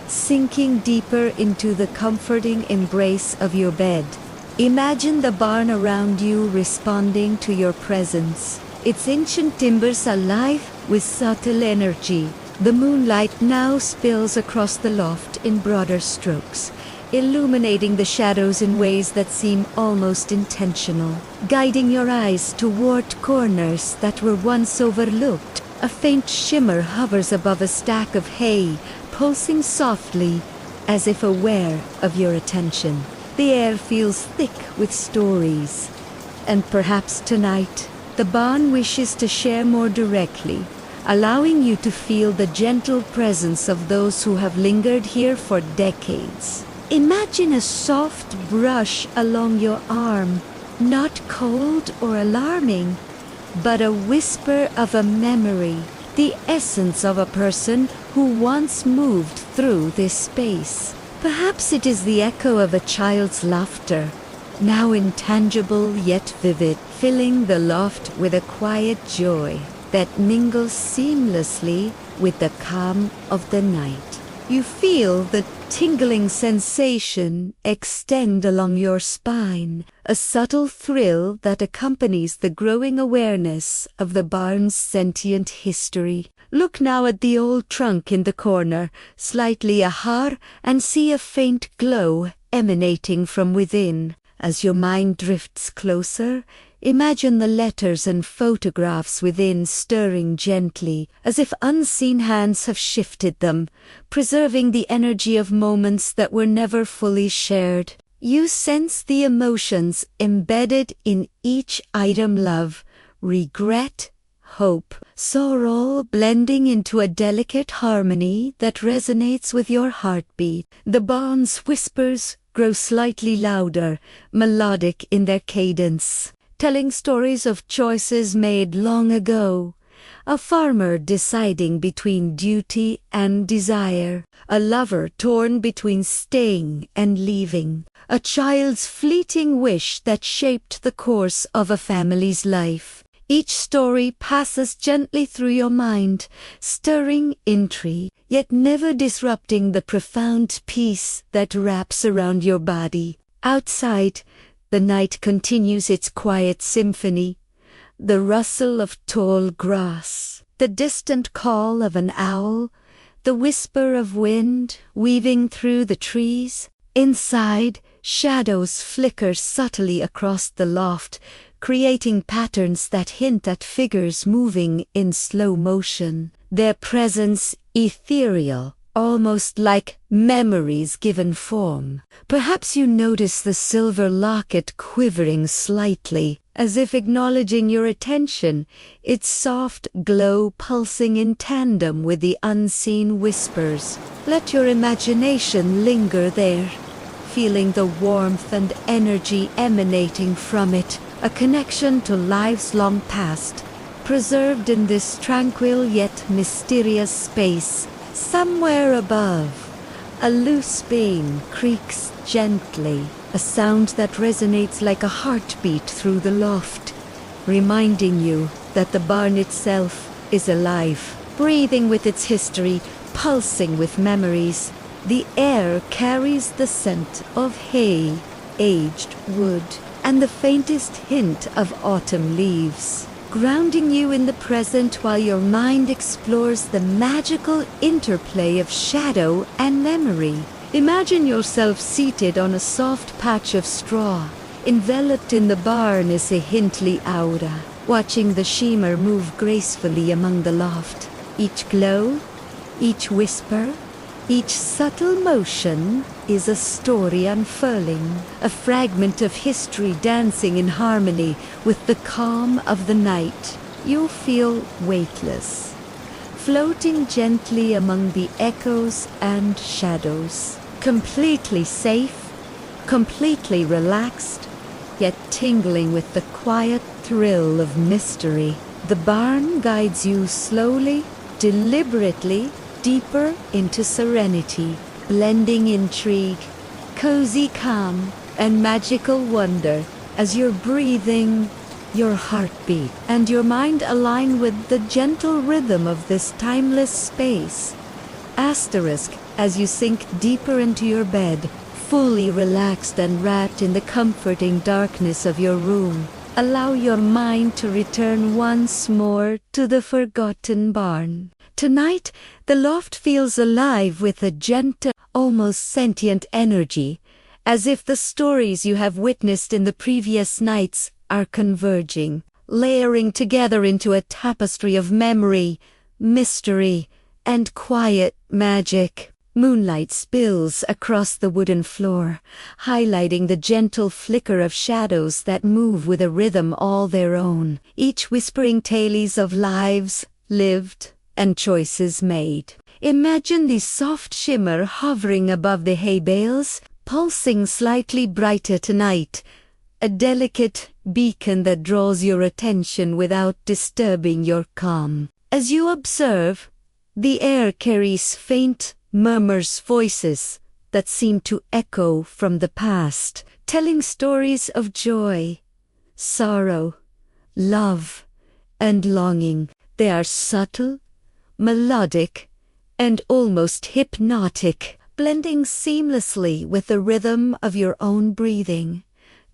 sinking deeper into the comforting embrace of your bed, imagine the barn around you responding to your presence, its ancient timbers alive with subtle energy. The moonlight now spills across the loft in broader strokes, illuminating the shadows in ways that seem almost intentional, guiding your eyes toward corners that were once overlooked. A faint shimmer hovers above a stack of hay, pulsing softly, as if aware of your attention. The air feels thick with stories, and perhaps tonight, the barn wishes to share more directly, allowing you to feel the gentle presence of those who have lingered here for decades. Imagine a soft brush along your arm, not cold or alarming, but a whisper of a memory, the essence of a person who once moved through this space. Perhaps it is the echo of a child's laughter, now intangible yet vivid, filling the loft with a quiet joy that mingles seamlessly with the calm of the night. You feel the tingling sensation extend along your spine, a subtle thrill that accompanies the growing awareness of the barn's sentient history. Look now at the old trunk in the corner, slightly ajar, and see a faint glow emanating from within. As your mind drifts closer, imagine the letters and photographs within stirring gently, as if unseen hands have shifted them, preserving the energy of moments that were never fully shared. You sense the emotions embedded in each item: love, regret, hope, sorrow, blending into a delicate harmony that resonates with your heartbeat. The barn's whispers grow slightly louder, melodic in their cadence, telling stories of choices made long ago. A farmer deciding between duty and desire, a lover torn between staying and leaving, a child's fleeting wish that shaped the course of a family's life. Each story passes gently through your mind, stirring intrigue, yet never disrupting the profound peace that wraps around your body. Outside, the night continues its quiet symphony. The rustle of tall grass, the distant call of an owl, the whisper of wind weaving through the trees. Inside, shadows flicker subtly across the loft, creating patterns that hint at figures moving in slow motion, their presence ethereal, almost like memories given form. Perhaps you notice the silver locket quivering slightly, as if acknowledging your attention, its soft glow pulsing in tandem with the unseen whispers. Let your imagination linger there, feeling the warmth and energy emanating from it, a connection to lives long past, preserved in this tranquil yet mysterious space. Somewhere above, a loose beam creaks gently, a sound that resonates like a heartbeat through the loft, reminding you that the barn itself is alive, breathing with its history, pulsing with memories. The air carries the scent of hay, aged wood, and the faintest hint of autumn leaves, grounding you in the present while your mind explores the magical interplay of shadow and memory. Imagine yourself seated on a soft patch of straw. Enveloped in the barn is a hintly aura, watching the shimmer move gracefully among the loft. Each glow, each whisper, each subtle motion is a story unfurling, a fragment of history dancing in harmony with the calm of the night. You feel weightless, floating gently among the echoes and shadows, completely safe, completely relaxed, yet tingling with the quiet thrill of mystery. The barn guides you slowly, deliberately, deeper into serenity, blending intrigue, cozy calm, and magical wonder as your breathing, your heartbeat, and your mind align with the gentle rhythm of this timeless space. Asterisk, as you sink deeper into your bed, fully relaxed and wrapped in the comforting darkness of your room, allow your mind to return once more to the forgotten barn. Tonight, the loft feels alive with a gentle, almost sentient energy, as if the stories you have witnessed in the previous nights are converging, layering together into a tapestry of memory, mystery, and quiet magic. Moonlight spills across the wooden floor, highlighting the gentle flicker of shadows that move with a rhythm all their own, each whispering tales of lives lived and choices made. Imagine the soft shimmer hovering above the hay bales, pulsing slightly brighter tonight, a delicate beacon that draws your attention without disturbing your calm. As you observe, the air carries faint murmurs, voices that seem to echo from the past, telling stories of joy, sorrow, love, and longing. They are subtle, melodic, and almost hypnotic, blending seamlessly with the rhythm of your own breathing,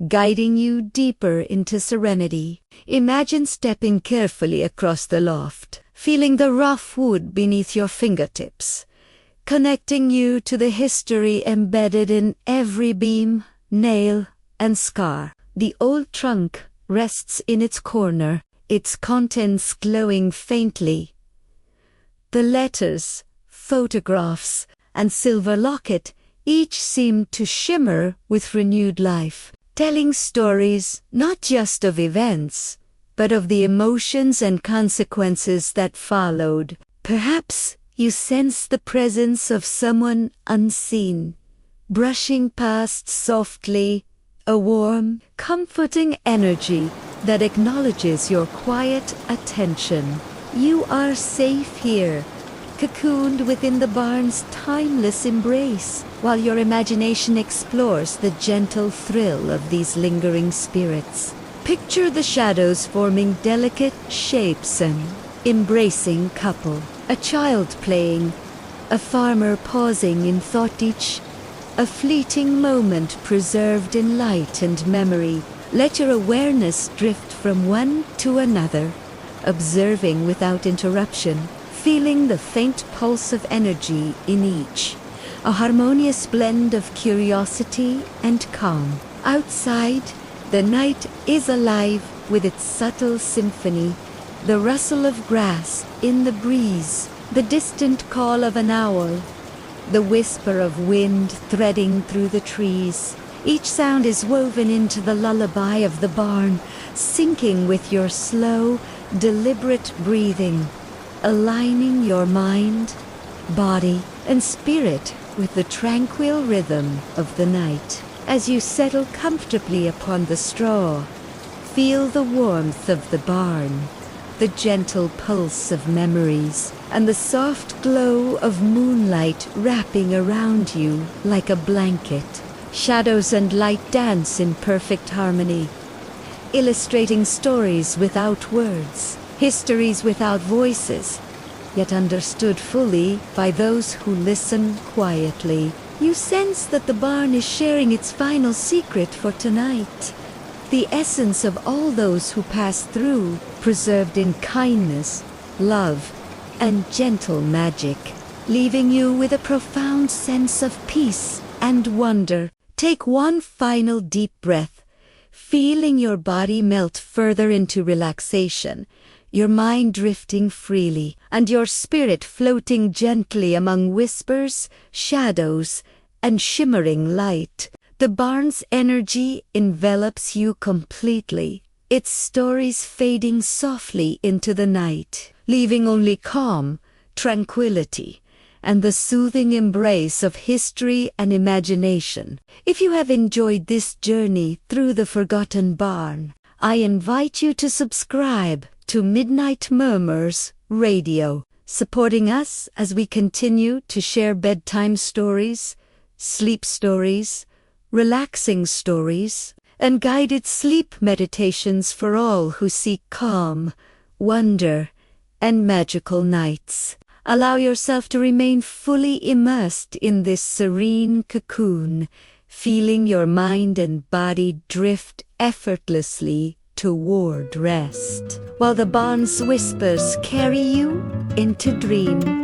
guiding you deeper into serenity. Imagine stepping carefully across the loft, feeling the rough wood beneath your fingertips, connecting you to the history embedded in every beam, nail, and scar. The old trunk rests in its corner, its contents glowing faintly. The letters, photographs, and silver locket each seem to shimmer with renewed life, telling stories not just of events, but of the emotions and consequences that followed. Perhaps you sense the presence of someone unseen, brushing past softly, a warm, comforting energy that acknowledges your quiet attention. You are safe here, cocooned within the barn's timeless embrace, while your imagination explores the gentle thrill of these lingering spirits. Picture the shadows forming delicate shapes, an embracing couple, a child playing, a farmer pausing in thought, each a fleeting moment preserved in light and memory. Let your awareness drift from one to another, observing without interruption, feeling the faint pulse of energy in each, a harmonious blend of curiosity and calm. Outside, the night is alive with its subtle symphony, the rustle of grass in the breeze, the distant call of an owl, the whisper of wind threading through the trees. Each sound is woven into the lullaby of the barn, syncing with your slow, deliberate breathing, aligning your mind, body, and spirit with the tranquil rhythm of the night. As you settle comfortably upon the straw, feel the warmth of the barn, the gentle pulse of memories, and the soft glow of moonlight wrapping around you like a blanket. Shadows and light dance in perfect harmony, illustrating stories without words, histories without voices, yet understood fully by those who listen quietly. You sense that the barn is sharing its final secret for tonight, the essence of all those who pass through, preserved in kindness, love, and gentle magic, leaving you with a profound sense of peace and wonder. Take one final deep breath, feeling your body melt further into relaxation, your mind drifting freely, and your spirit floating gently among whispers, shadows, and shimmering light. The barn's energy envelops you completely, its stories fading softly into the night, leaving only calm, tranquility, and the soothing embrace of history and imagination. If you have enjoyed this journey through the forgotten barn, I invite you to subscribe to Midnight Murmurs Radio, supporting us as we continue to share bedtime stories, sleep stories, relaxing stories, and guided sleep meditations for all who seek calm, wonder, and magical nights. Allow yourself to remain fully immersed in this serene cocoon, feeling your mind and body drift effortlessly toward rest, while the barn's whispers carry you into dream.